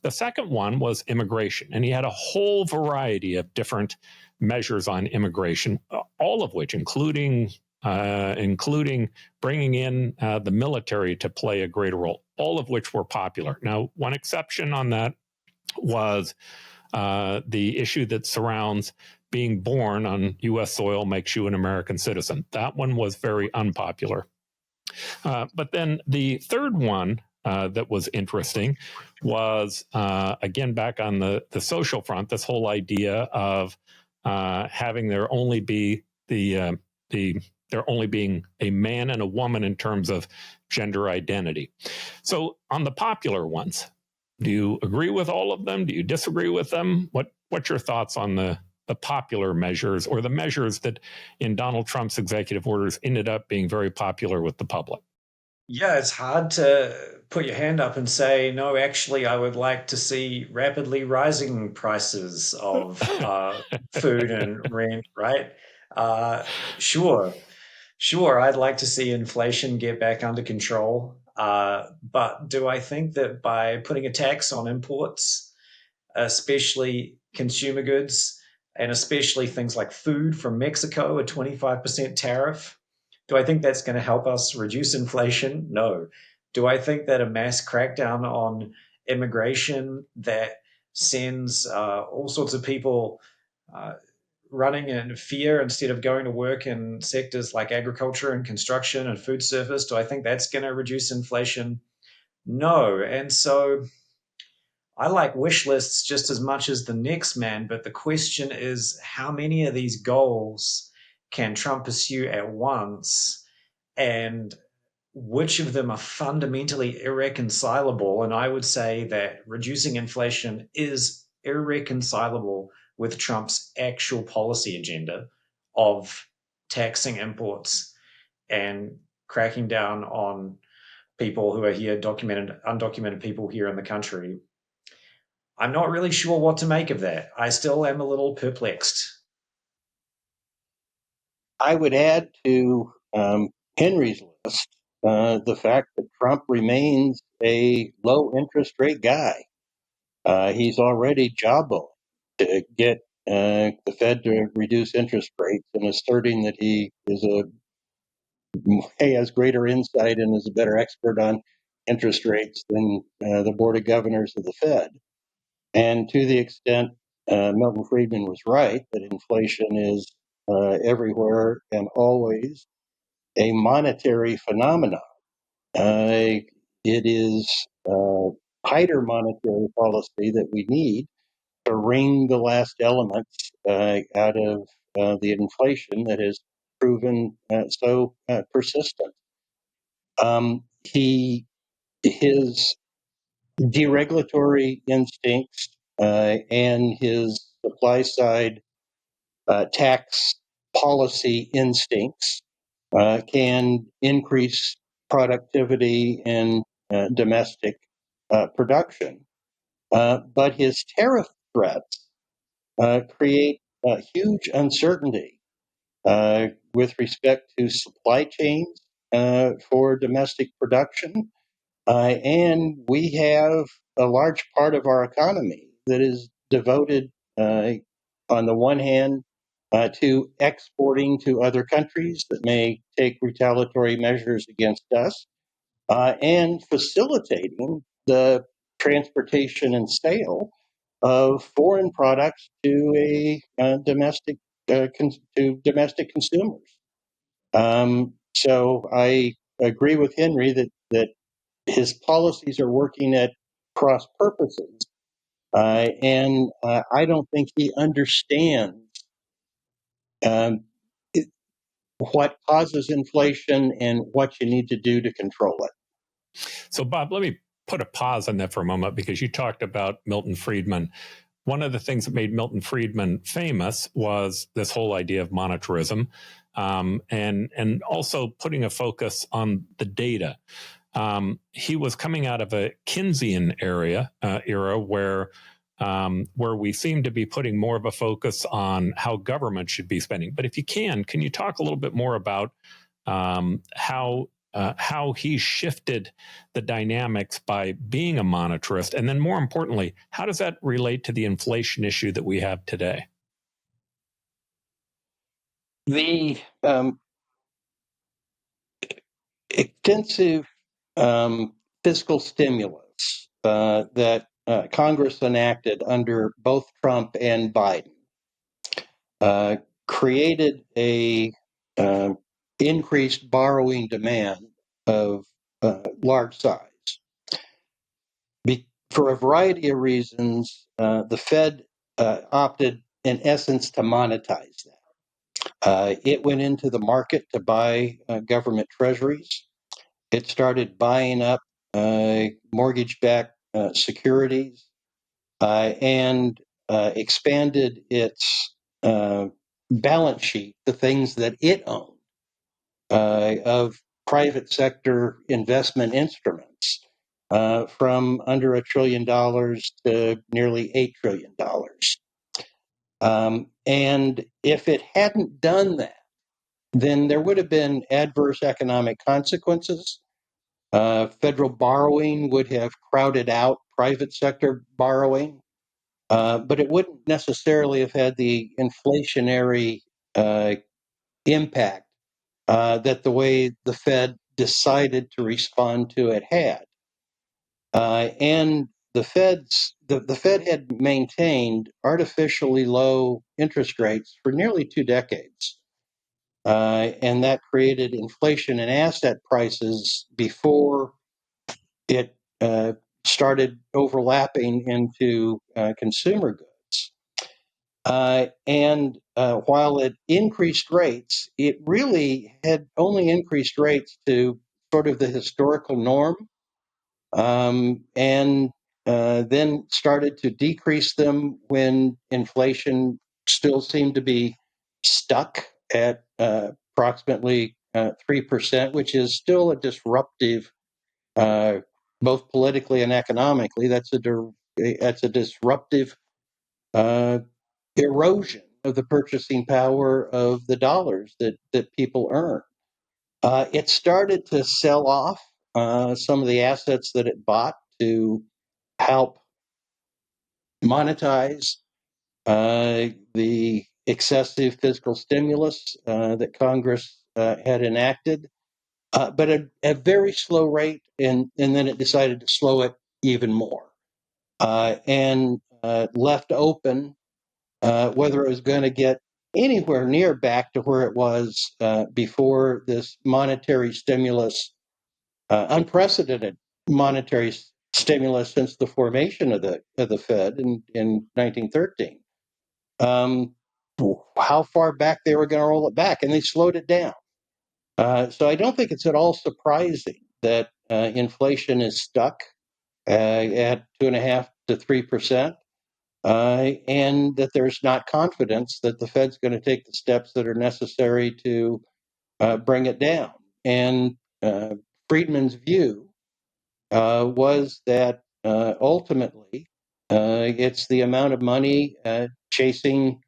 The second one was immigration, and he had a whole variety of different measures on immigration, all of which, including bringing in the military to play a greater role, all of which were popular. Now, one exception on that was the issue that surrounds being born on U.S. soil makes you an American citizen. That one was very unpopular. But then the third one that was interesting was, again, back on the social front, this whole idea of having there only be there only being a man and a woman in terms of gender identity. So on the popular ones, do you agree with all of them? Do you disagree with them? What's your thoughts on the popular measures, or the measures that in Donald Trump's executive orders ended up being very popular with the public? Yeah, it's hard to put your hand up and say, no, actually, I would like to see rapidly rising prices of food and rent, right? Sure, I'd like to see inflation get back under control. But do I think that by putting a tax on imports, especially consumer goods, and especially things like food from Mexico, a 25% tariff, do I think that's going to help us reduce inflation? No. Do I think that a mass crackdown on immigration that sends all sorts of people running in fear instead of going to work in sectors like agriculture and construction and food service, do I think that's going to reduce inflation? No. And so I like wish lists just as much as the next man, but the question is, how many of these goals can Trump pursue at once? And which of them are fundamentally irreconcilable? And I would say that reducing inflation is irreconcilable with Trump's actual policy agenda of taxing imports and cracking down on people who are here, documented, undocumented people here in the country. I'm not really sure what to make of that. I still am a little perplexed. I would add to Henry's list the fact that Trump remains a low interest rate guy. He's already jawbone to get the Fed to reduce interest rates and asserting that he has greater insight and is a better expert on interest rates than the Board of Governors of the Fed. And to the extent Milton Friedman was right that inflation is everywhere and always a monetary phenomenon, it is tighter monetary policy that we need to wring the last elements out of the inflation that has proven so persistent. His deregulatory instincts and his supply side tax policy instincts can increase productivity and domestic production. But his tariff threats create huge uncertainty with respect to supply chains for domestic production. And we have a large part of our economy that is devoted, on the one hand, to exporting to other countries that may take retaliatory measures against us, and facilitating the transportation and sale of foreign products to to domestic consumers. So I agree with Henry that his policies are working at cross purposes, and I don't think he understands um, what causes inflation and what you need to do to control it. So, Bob, let me put a pause on that for a moment because you talked about Milton Friedman. One of the things that made Milton Friedman famous was this whole idea of monetarism, and also putting a focus on the data. He was coming out of a Keynesian era where we seem to be putting more of a focus on how government should be spending. But if you can you talk a little bit more about how he shifted the dynamics by being a monetarist, and then more importantly, how does that relate to the inflation issue that we have today? The extensive fiscal stimulus that Congress enacted under both Trump and Biden created a increased borrowing demand of large size. For a variety of reasons, the Fed opted, in essence, to monetize that. It went into the market to buy government treasuries. It started buying up mortgage-backed securities and expanded its balance sheet, the things that it owned of private sector investment instruments from under $1 trillion to nearly $8 trillion. And if it hadn't done that, then there would have been adverse economic consequences. Federal borrowing would have crowded out private sector borrowing, but it wouldn't necessarily have had the inflationary impact that the way the Fed decided to respond to it had. And the Fed had maintained artificially low interest rates for nearly 2 decades. And that created inflation in asset prices before it started overlapping into consumer goods. And while it increased rates, it really had only increased rates to sort of the historical norm, and then started to decrease them when inflation still seemed to be stuck at approximately 3%, which is still a disruptive, both politically and economically. That's a disruptive erosion of the purchasing power of the dollars that people earn. It started to sell off some of the assets that it bought to help monetize the excessive fiscal stimulus that Congress had enacted, but at a very slow rate, and then it decided to slow it even more, and left open whether it was going to get anywhere near back to where it was before this monetary stimulus, unprecedented monetary stimulus since the formation of the Fed in 1913. How far back they were going to roll it back, and they slowed it down. So I don't think it's at all surprising that inflation is stuck at 2.5 to 3%. And that there's not confidence that the Fed's going to take the steps that are necessary to bring it down. And Friedman's view was that ultimately it's the amount of money chasing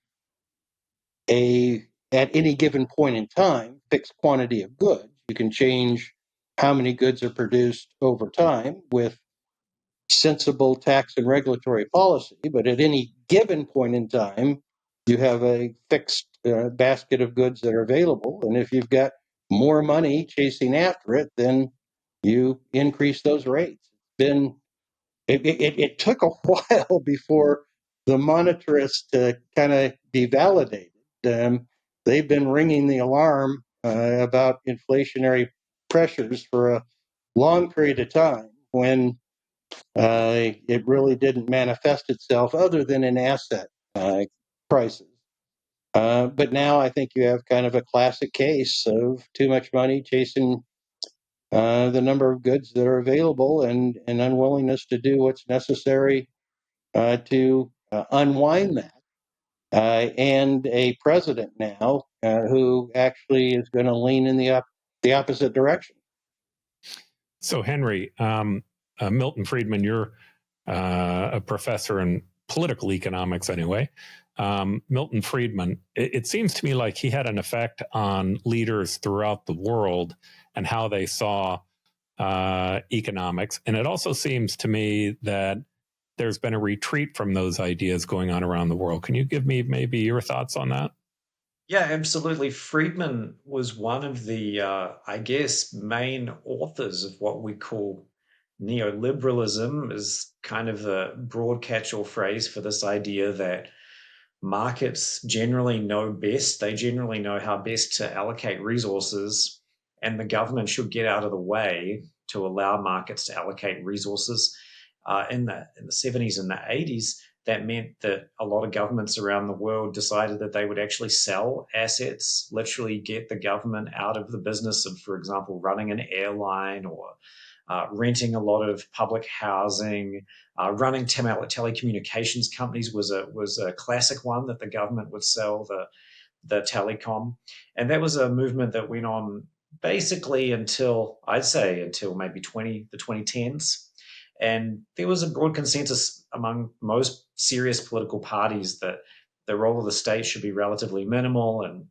at any given point in time, fixed quantity of goods. You can change how many goods are produced over time with sensible tax and regulatory policy, but at any given point in time, you have a fixed basket of goods that are available. And if you've got more money chasing after it, then you increase those rates. It took a while before the monetarists kind of devalidated. They've been ringing the alarm about inflationary pressures for a long period of time when it really didn't manifest itself other than in asset prices. But now I think you have kind of a classic case of too much money chasing the number of goods that are available and an unwillingness to do what's necessary to unwind that. And a president now who actually is going to lean in the opposite direction. So, Henry, Milton Friedman, you're a professor in political economics anyway. Milton Friedman, it seems to me like he had an effect on leaders throughout the world and how they saw economics. And it also seems to me that there's been a retreat from those ideas going on around the world. Can you give me maybe your thoughts on that? Yeah, absolutely. Friedman was one of the, I guess, main authors of what we call neoliberalism, is kind of a broad catch-all phrase for this idea that markets generally know best. They generally know how best to allocate resources, and the government should get out of the way to allow markets to allocate resources. In the 70s and the 80s, that meant that a lot of governments around the world decided that they would actually sell assets, literally get the government out of the business of, for example, running an airline or renting a lot of public housing, running telecommunications companies was a classic one that the government would sell the telecom, and that was a movement that went on basically until maybe the 2010s. And there was a broad consensus among most serious political parties that the role of the state should be relatively minimal, and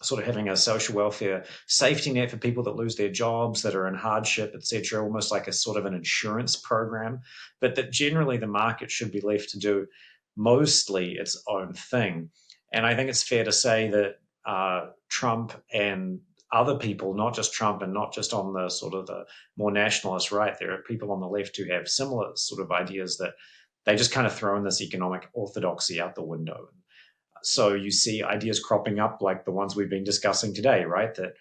sort of having a social welfare safety net for people that lose their jobs, that are in hardship, etc., almost like a sort of an insurance program, but that generally the market should be left to do mostly its own thing. And I think it's fair to say that Trump and other people, not just Trump and not just on the sort of the more nationalist right, there are people on the left who have similar sort of ideas that they just kind of throw in this economic orthodoxy out the window. So you see ideas cropping up like the ones we've been discussing today, right? That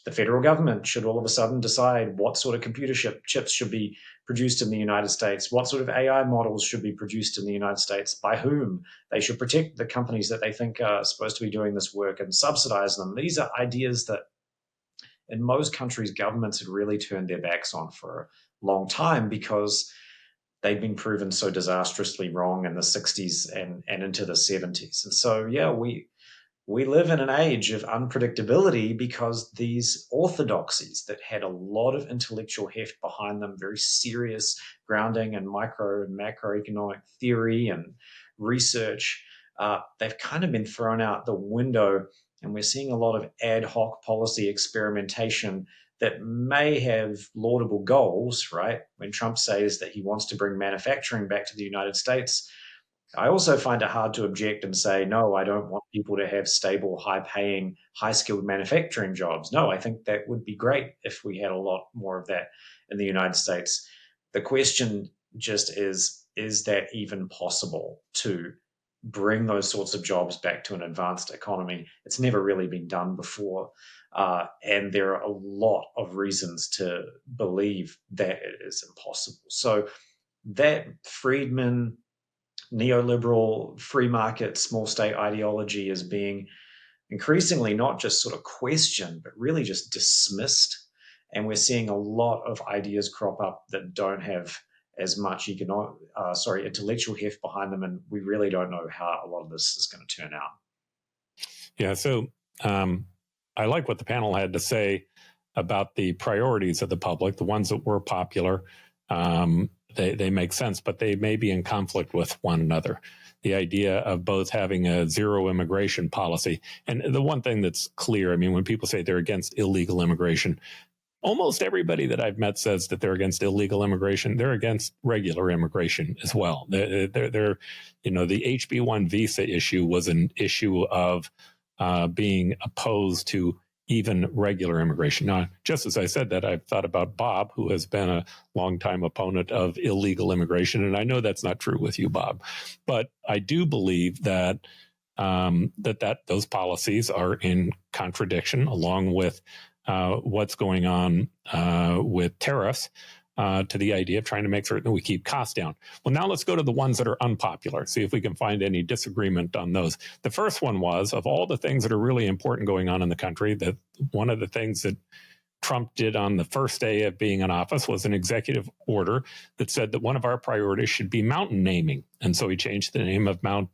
the federal government should all of a sudden decide what sort of computer chips should be produced in the United States, what sort of AI models should be produced in the United States, by whom. They should protect the companies that they think are supposed to be doing this work and subsidize them. These are ideas that in most countries, governments had really turned their backs on for a long time because they'd been proven so disastrously wrong in the 60s and into the 70s. And so, yeah, we live in an age of unpredictability because these orthodoxies that had a lot of intellectual heft behind them, very serious grounding in micro and macroeconomic theory and research, they've kind of been thrown out the window. And we're seeing a lot of ad hoc policy experimentation that may have laudable goals, right? When Trump says that he wants to bring manufacturing back to the United States, I also find it hard to object and say, no, I don't want people to have stable, high paying, high skilled manufacturing jobs. No, I think that would be great if we had a lot more of that in the United States. The question just is that even possible to bring those sorts of jobs back to an advanced economy? It's never really been done before. And there are a lot of reasons to believe that it is impossible. So that Friedman neoliberal free market small state ideology is being increasingly not just sort of questioned but really just dismissed, and we're seeing a lot of ideas crop up that don't have as much intellectual heft behind them, and we really don't know how a lot of this is going to turn out. Yeah, so I like what the panel had to say about the priorities of the public, the ones that were popular. They make sense, but they may be in conflict with one another. The idea of both having a zero immigration policy. And the one thing that's clear, I mean, when people say they're against illegal immigration, almost everybody that I've met says that they're against illegal immigration. They're against regular immigration as well. They're you know, the HB1 visa issue was an issue of being opposed to even regular immigration. Now, just as I said that, I've thought about Bob, who has been a longtime opponent of illegal immigration, and I know that's not true with you, Bob, but I do believe that those policies are in contradiction, along with what's going on with tariffs, to the idea of trying to make certain that we keep costs down. Well, now let's go to the ones that are unpopular, see if we can find any disagreement on those. The first one was, of all the things that are really important going on in the country, that one of the things that Trump did on the first day of being in office was an executive order that said that one of our priorities should be mountain naming. And so he changed the name of Mount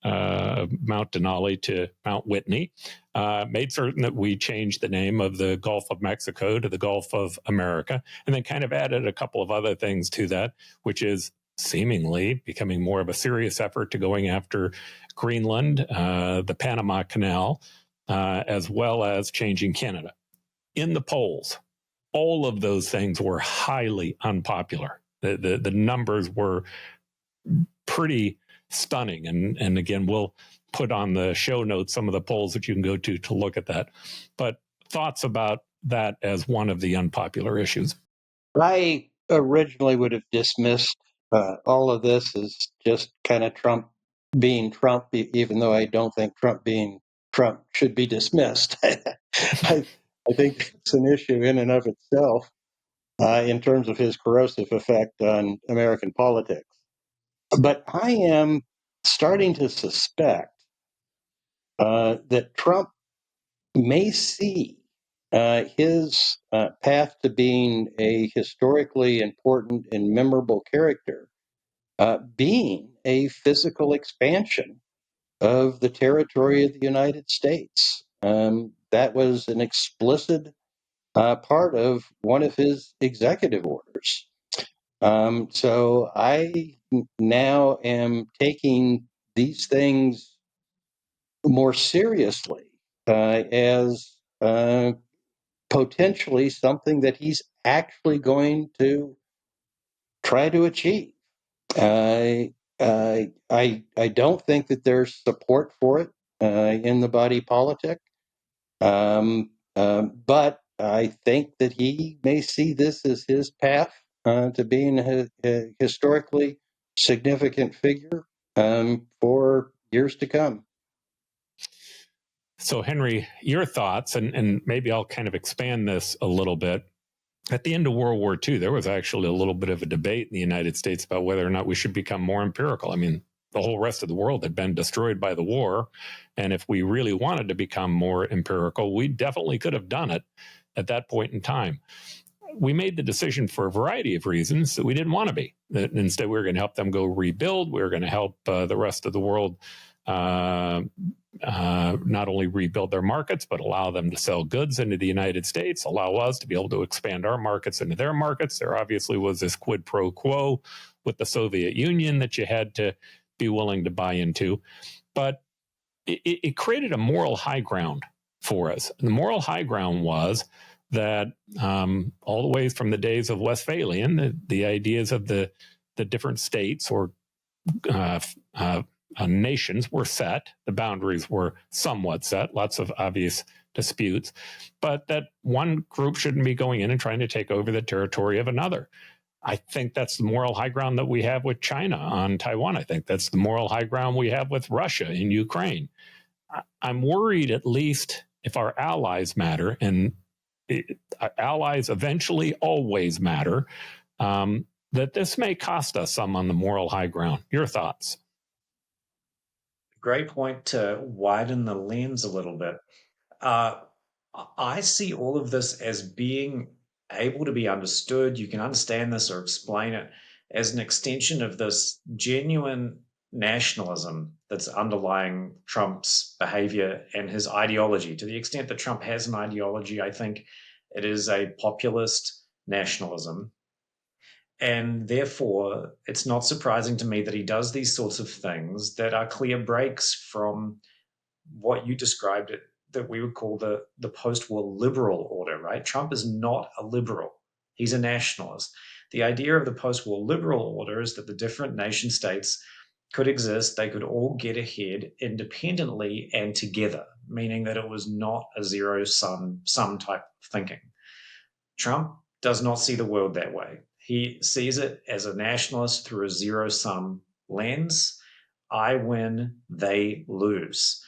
Denali to Mount Whitney, made certain that we changed the name of the Gulf of Mexico to the Gulf of America, and then kind of added a couple of other things to that, which is seemingly becoming more of a serious effort to going after Greenland, the Panama Canal, as well as changing Canada. In the polls, all of those things were highly unpopular. The numbers were pretty stunning. And again, we'll put on the show notes some of the polls that you can go to look at that. But thoughts about that as one of the unpopular issues? I originally would have dismissed all of this as just kind of Trump being Trump, even though I don't think Trump being Trump should be dismissed. I think it's an issue in and of itself in terms of his corrosive effect on American politics. But I am starting to suspect that Trump may see his path to being a historically important and memorable character being a physical expansion of the territory of the United States. That was an explicit part of one of his executive orders. So I now am taking these things more seriously as potentially something that he's actually going to try to achieve. I don't think that there's support for it in the body politic, but I think that he may see this as his path to being a historically significant figure for years to come. So, Henry, your thoughts, and maybe I'll kind of expand this a little bit. At the end of World War II, there was actually a little bit of a debate in the United States about whether or not we should become more empirical. I mean, the whole rest of the world had been destroyed by the war. And if we really wanted to become more empirical, we definitely could have done it at that point in time. We made the decision for a variety of reasons that we didn't want to be. That instead, we were going to help them go rebuild. We were going to help the rest of the world not only rebuild their markets, but allow them to sell goods into the United States, allow us to be able to expand our markets into their markets. There obviously was this quid pro quo with the Soviet Union that you had to be willing to buy into. But it created a moral high ground for us. And the moral high ground was that all the way from the days of Westphalian, the ideas of the different states or nations were set. The boundaries were somewhat set, lots of obvious disputes, but that one group shouldn't be going in and trying to take over the territory of another. I think that's the moral high ground that we have with China on Taiwan. I think that's the moral high ground we have with Russia in Ukraine. I'm worried, at least if our allies matter, and allies eventually always matter, that this may cost us some on the moral high ground. Your thoughts? Great point to widen the lens a little bit. I see all of this as being able to be understood. You can understand this or explain it as an extension of this genuine nationalism that's underlying Trump's behavior and his ideology. To the extent that Trump has an ideology, I think it is a populist nationalism. And therefore, it's not surprising to me that he does these sorts of things that are clear breaks from what you described it, that we would call the post-war liberal order, right? Trump is not a liberal. He's a nationalist. The idea of the post-war liberal order is that the different nation states could exist. They could all get ahead independently and together, meaning that it was not a zero-sum type of thinking. Trump does not see the world that way. He sees it as a nationalist through a zero-sum lens. I win, they lose.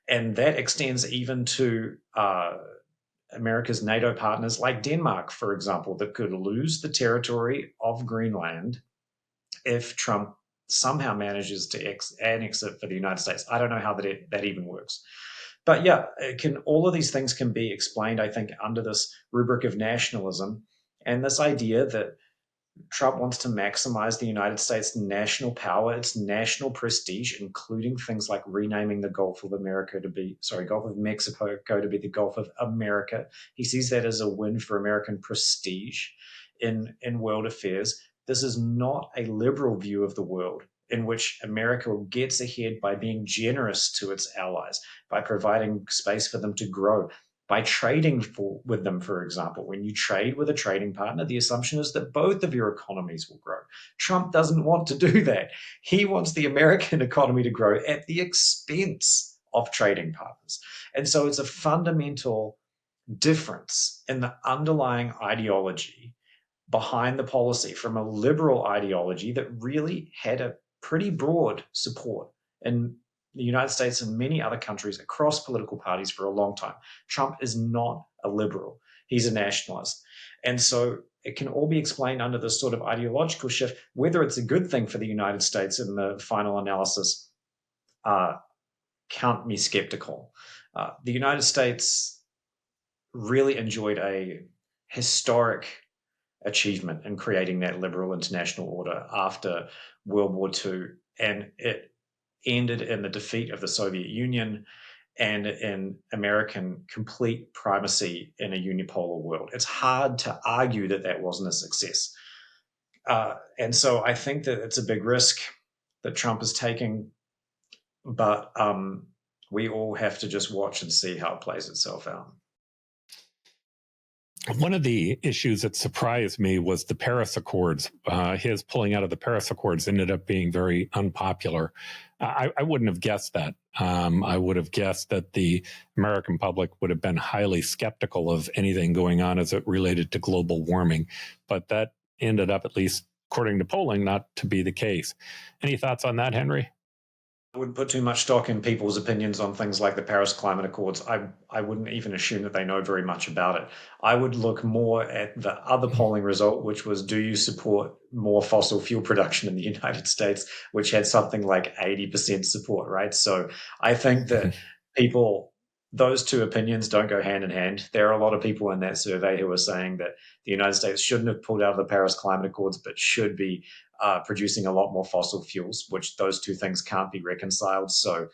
And that extends even to America's NATO partners like Denmark, for example, that could lose the territory of Greenland if Trump somehow manages to annex it for the United States. I don't know how that even works. But yeah, all of these things can be explained, I think, under this rubric of nationalism and this idea that Trump wants to maximize the United States' national power, its national prestige, including things like renaming the Gulf of Mexico to be the Gulf of America. He sees that as a win for American prestige in world affairs. This is not a liberal view of the world in which America gets ahead by being generous to its allies, by providing space for them to grow, by trading with them, for example. When you trade with a trading partner, the assumption is that both of your economies will grow. Trump doesn't want to do that. He wants the American economy to grow at the expense of trading partners. And so it's a fundamental difference in the underlying ideology behind the policy from a liberal ideology that really had a pretty broad support in the United States and many other countries across political parties for a long time. Trump is not a liberal. He's a nationalist. And so it can all be explained under this sort of ideological shift. Whether it's a good thing for the United States in the final analysis, count me skeptical. The United States really enjoyed a historic achievement in creating that liberal international order after World War II. And it ended in the defeat of the Soviet Union and in American complete primacy in a unipolar world. It's hard to argue that that wasn't a success. And so I think that it's a big risk that Trump is taking, but we all have to just watch and see how it plays itself out. One of the issues that surprised me was the Paris Accords. His pulling out of the Paris Accords ended up being very unpopular. I wouldn't have guessed that. I would have guessed that the American public would have been highly skeptical of anything going on as it related to global warming. But that ended up, at least according to polling, not to be the case. Any thoughts on that, Henry? I wouldn't put too much stock in people's opinions on things like the Paris Climate Accords. I wouldn't even assume that they know very much about it. I would look more at the other polling result, which was, do you support more fossil fuel production in the United States, which had something like 80% support, right? So I think that those two opinions don't go hand in hand. There are a lot of people in that survey who are saying that the United States shouldn't have pulled out of the Paris Climate Accords, but should be producing a lot more fossil fuels, which those two things can't be reconciled. So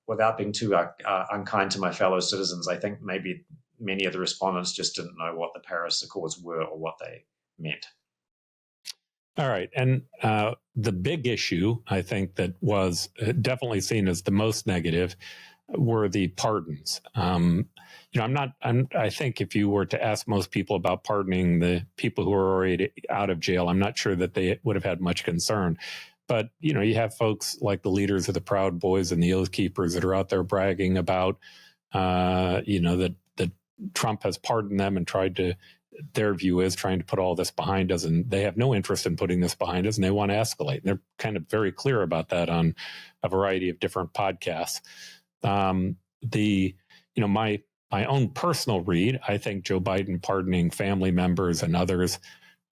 without being too unkind to my fellow citizens, I think maybe many of the respondents just didn't know what the Paris Accords were or what they meant. All right. And the big issue, I think, that was definitely seen as the most negative were the pardons. I think if you were to ask most people about pardoning the people who are already out of jail, I'm not sure that they would have had much concern. But, you have folks like the leaders of the Proud Boys and the Oath Keepers that are out there bragging about, that Trump has pardoned them and their view is trying to put all this behind us, and they have no interest in putting this behind us, and they want to escalate. And they're kind of very clear about that on a variety of different podcasts. My own personal read, I think Joe Biden pardoning family members and others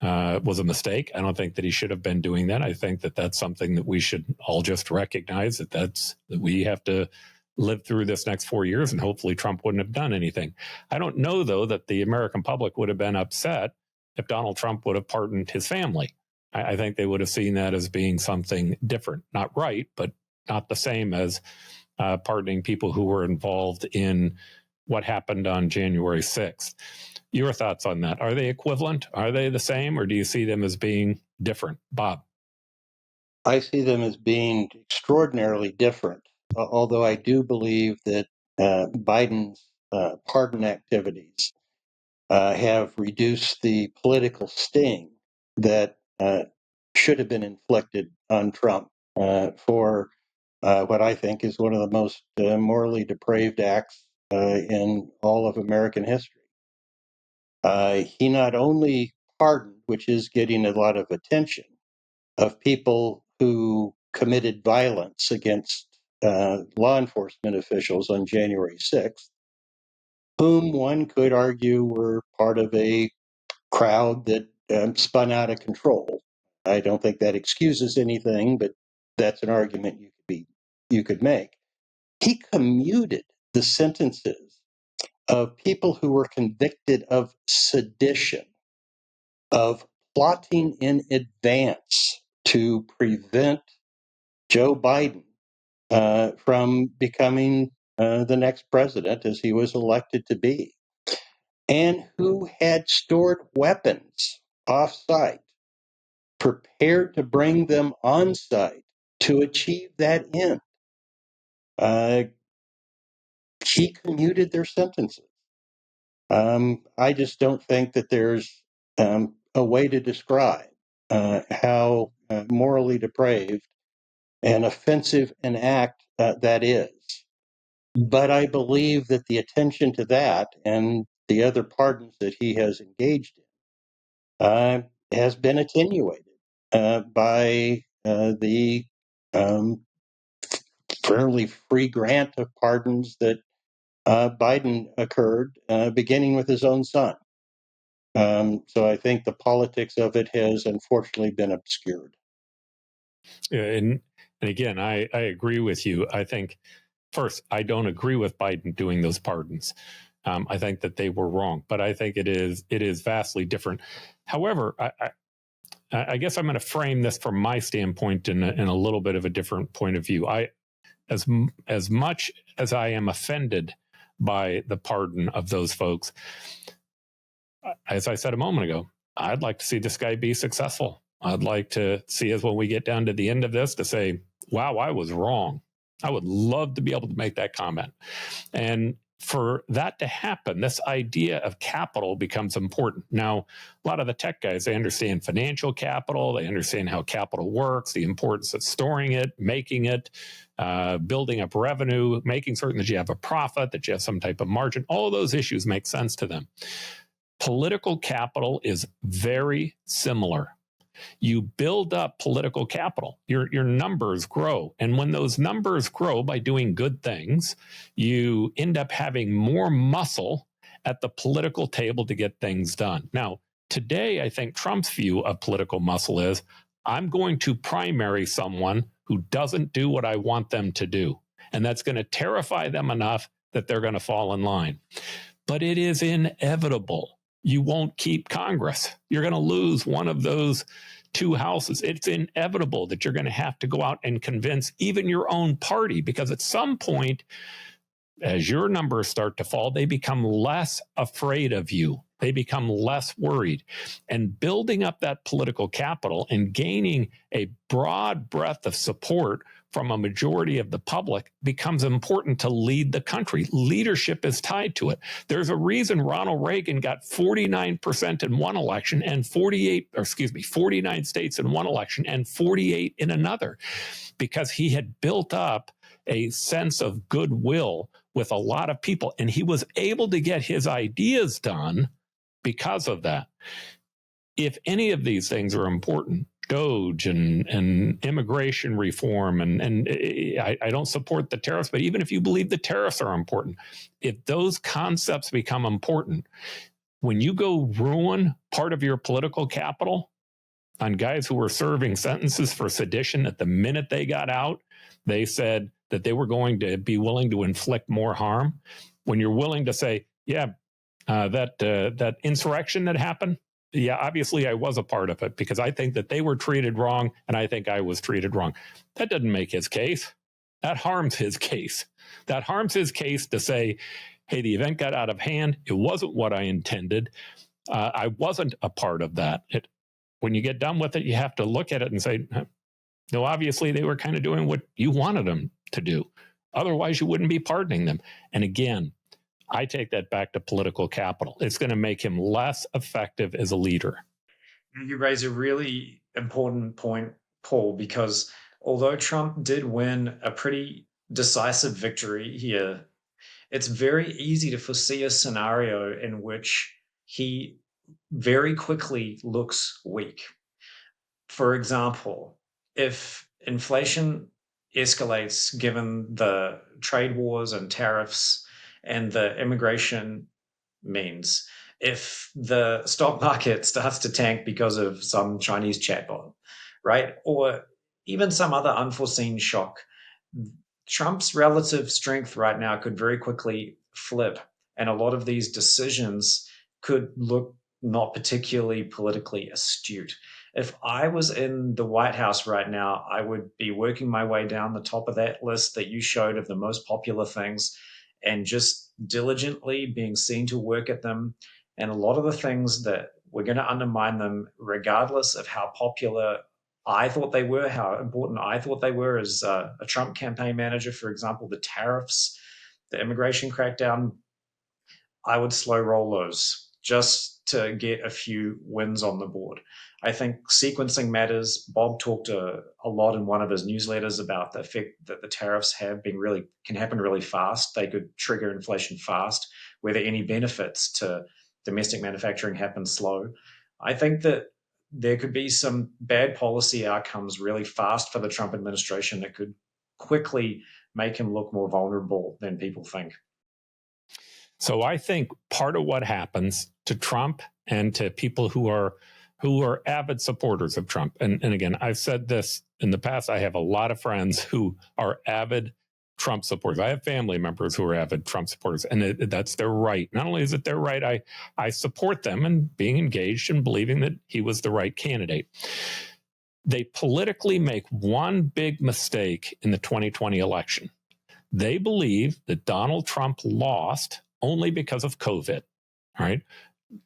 was a mistake. I don't think that he should have been doing that. I think that that's something that we should all just recognize that we have to live through this next 4 years, and hopefully Trump wouldn't have done anything. I don't know, though, that the American public would have been upset if Donald Trump would have pardoned his family. I think they would have seen that as being something different, not right, but not the same as pardoning people who were involved in what happened on January 6th. Your thoughts on that? Are they equivalent? Are they the same? Or do you see them as being different? Bob? I see them as being extraordinarily different, although I do believe that Biden's pardon activities have reduced the political sting that should have been inflicted on Trump for what I think is one of the most morally depraved acts in all of American history. He not only pardoned, which is getting a lot of attention, of people who committed violence against law enforcement officials on January 6th, whom one could argue were part of a crowd that spun out of control. I don't think that excuses anything, but that's an argument you could make. He commuted the sentences of people who were convicted of sedition, of plotting in advance to prevent Joe Biden from becoming the next president as he was elected to be, and who had stored weapons off-site, prepared to bring them on-site to achieve that end. He commuted their sentences. I just don't think that there's a way to describe how morally depraved and offensive an act that is. But I believe that the attention to that and the other pardons that he has engaged in has been attenuated by the fairly free grant of pardons that Biden occurred, beginning with his own son. So I think the politics of it has unfortunately been obscured. And again, I agree with you. I think, first, I don't agree with Biden doing those pardons. I think that they were wrong, but I think it is vastly different. However, I guess I'm going to frame this from my standpoint in a little bit of a different point of view. As much as I am offended by the pardon of those folks, as I said a moment ago, I'd like to see this guy be successful. I'd like to see us when we get down to the end of this to say, wow, I was wrong. I would love to be able to make that comment. And for that to happen, this idea of capital becomes important. Now, a lot of the tech guys, they understand financial capital. They understand how capital works, the importance of storing it, making it, building up revenue, making certain that you have a profit, that you have some type of margin. All of those issues make sense to them. Political capital is very similar. You build up political capital, your numbers grow. And when those numbers grow by doing good things, you end up having more muscle at the political table to get things done. Now, today, I think Trump's view of political muscle is, I'm going to primary someone who doesn't do what I want them to do. And that's going to terrify them enough that they're going to fall in line. But it is inevitable. You won't keep Congress. You're going to lose one of those two houses. It's inevitable that you're going to have to go out and convince even your own party, because at some point, as your numbers start to fall, they become less afraid of you. They become less worried. And building up that political capital and gaining a broad breadth of support from a majority of the public becomes important to lead the country. Leadership is tied to it. There's a reason Ronald Reagan got 49% in one election and 49 states in one election and 48 in another, because he had built up a sense of goodwill with a lot of people, and he was able to get his ideas done because of that. If any of these things are important, Doge and immigration reform, and I don't support the tariffs, but even if you believe the tariffs are important, if those concepts become important, when you go ruin part of your political capital on guys who were serving sentences for sedition, at the minute they got out, they said that they were going to be willing to inflict more harm. When you're willing to say, that insurrection that happened, yeah, obviously I was a part of it because I think that they were treated wrong and I think I was treated wrong. That doesn't make his case. That harms his case. That harms his case to say, hey, the event got out of hand. It wasn't what I intended. I wasn't a part of that. When you get done with it, you have to look at it and say, no, obviously they were kind of doing what you wanted them to do. Otherwise, you wouldn't be pardoning them. And again, I take that back to political capital. It's going to make him less effective as a leader. You raise a really important point, Paul, because although Trump did win a pretty decisive victory here, it's very easy to foresee a scenario in which he very quickly looks weak. For example, if inflation escalates given the trade wars and tariffs and the immigration means, if the stock market starts to tank because of some Chinese chatbot, right? Or even some other unforeseen shock, Trump's relative strength right now could very quickly flip. And a lot of these decisions could look not particularly politically astute. If I was in the White House right now, I would be working my way down the top of that list that you showed of the most popular things and just diligently being seen to work at them. And a lot of the things that we're going to undermine them, regardless of how popular I thought they were, how important I thought they were as a Trump campaign manager, for example, the tariffs, the immigration crackdown, I would slow roll those just to get a few wins on the board. I think sequencing matters. Bob talked a lot in one of his newsletters about the effect that the tariffs can happen really fast. They could trigger inflation fast. Whether any benefits to domestic manufacturing happen slow. I think that there could be some bad policy outcomes really fast for the Trump administration that could quickly make him look more vulnerable than people think. So I think part of what happens to Trump and to people who are avid supporters of Trump, and again, I've said this in the past, I have a lot of friends who are avid Trump supporters. I have family members who are avid Trump supporters, and that's their right. Not only is it their right, I support them in being engaged and believing that he was the right candidate. They politically make one big mistake in the 2020 election. They believe that Donald Trump lost only because of COVID, right?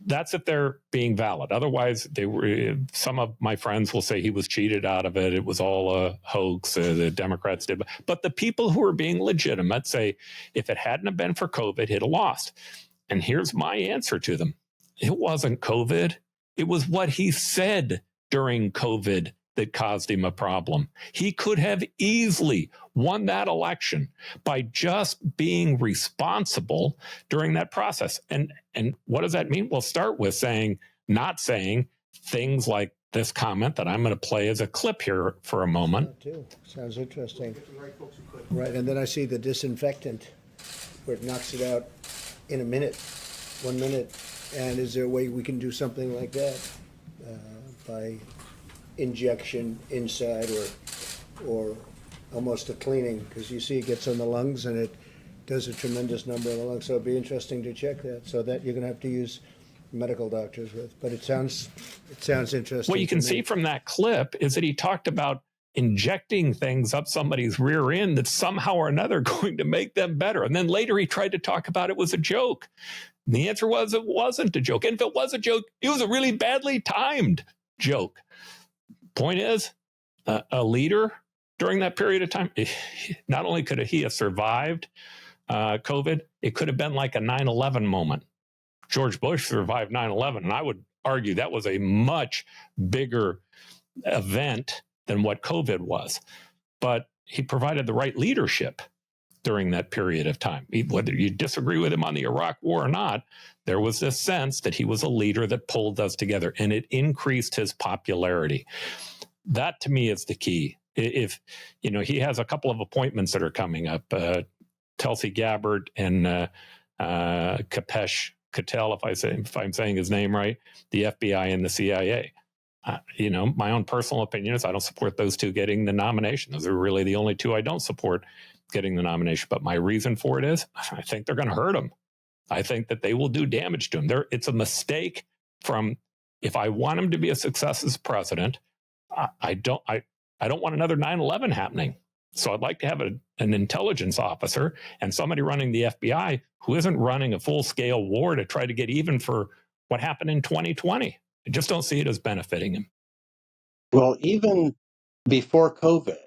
That's if they're being valid. Otherwise, some of my friends will say he was cheated out of it. It was all a hoax. The Democrats did. But the people who are being legitimate say, if it hadn't have been for COVID, he'd have lost. And here's my answer to them. It wasn't COVID. It was what he said during COVID that caused him a problem. He could have easily won that election by just being responsible during that process. And what does that mean? We'll start with not saying things like this comment that I'm going to play as a clip here for a moment. Too. Sounds interesting. Right, and then I see the disinfectant where it knocks it out in 1 minute. And is there a way we can do something like that by injection inside or almost a cleaning, because you see it gets on the lungs and it does a tremendous number of the lungs. So it'd be interesting to check that. So that you're going to have to use medical doctors with. But it sounds interesting. What you can see from that clip is that he talked about injecting things up somebody's rear end that's somehow or another going to make them better. And then later he tried to talk about it was a joke. And the answer was it wasn't a joke. And if it was a joke, it was a really badly timed joke. Point is, a leader during that period of time, not only could he have survived COVID, it could have been like a 9/11 moment. George Bush survived 9/11, and I would argue that was a much bigger event than what COVID was. But he provided the right leadership during that period of time. Whether you disagree with him on the Iraq War or not, there was this sense that he was a leader that pulled us together, and it increased his popularity. That, to me, is the key. If, he has a couple of appointments that are coming up, Tulsi Gabbard and Kapesh Patel, if I'm saying his name right, the FBI and the CIA. My own personal opinion is I don't support those two getting the nomination. Those are really the only two I don't support getting the nomination. But my reason for it is I think they're going to hurt him. I think that they will do damage to him. It's a mistake from, if I want him to be a success as president, I don't want another 9/11 happening. So I'd like to have an intelligence officer and somebody running the FBI who isn't running a full-scale war to try to get even for what happened in 2020. I just don't see it as benefiting him. Well, even before COVID,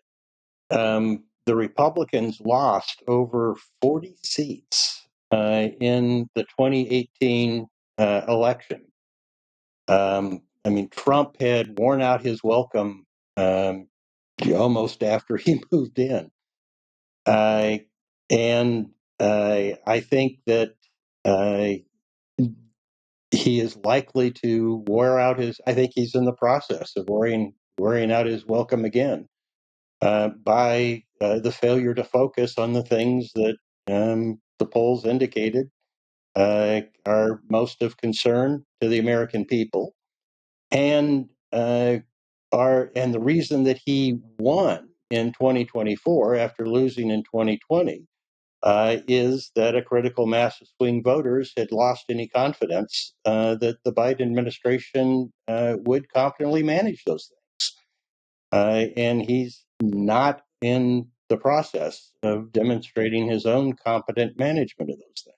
the Republicans lost over 40 seats in the 2018 election. Trump had worn out his welcome almost after he moved in. And I think that he is likely to wear out I think he's in the process of wearing out his welcome again by the failure to focus on the things that the polls indicated are most of concern to the American people. And the reason that he won in 2024 after losing in 2020 is that a critical mass of swing voters had lost any confidence that the Biden administration would competently manage those things. And he's not in the process of demonstrating his own competent management of those things.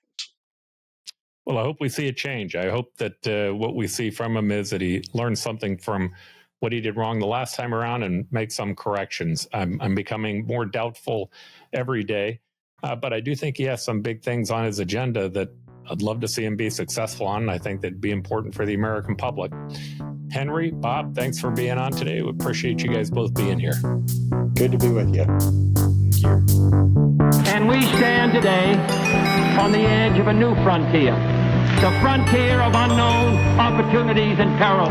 Well, I hope we see a change. I hope that what we see from him is that he learns something from what he did wrong the last time around and make some corrections. I'm becoming more doubtful every day, but I do think he has some big things on his agenda that I'd love to see him be successful on. And I think that'd be important for the American public. Henry, Bob, thanks for being on today. We appreciate you guys both being here. Good to be with you. And we stand today on the edge of a new frontier, the frontier of unknown opportunities and perils.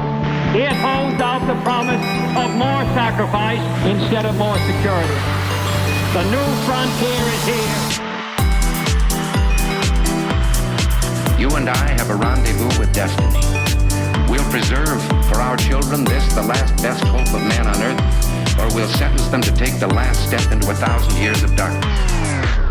It holds out the promise of more sacrifice instead of more security. The new frontier is here. You and I have a rendezvous with destiny. We'll preserve for our children this, the last best hope of man on earth, or we'll sentence them to take the last step into 1,000 years of darkness.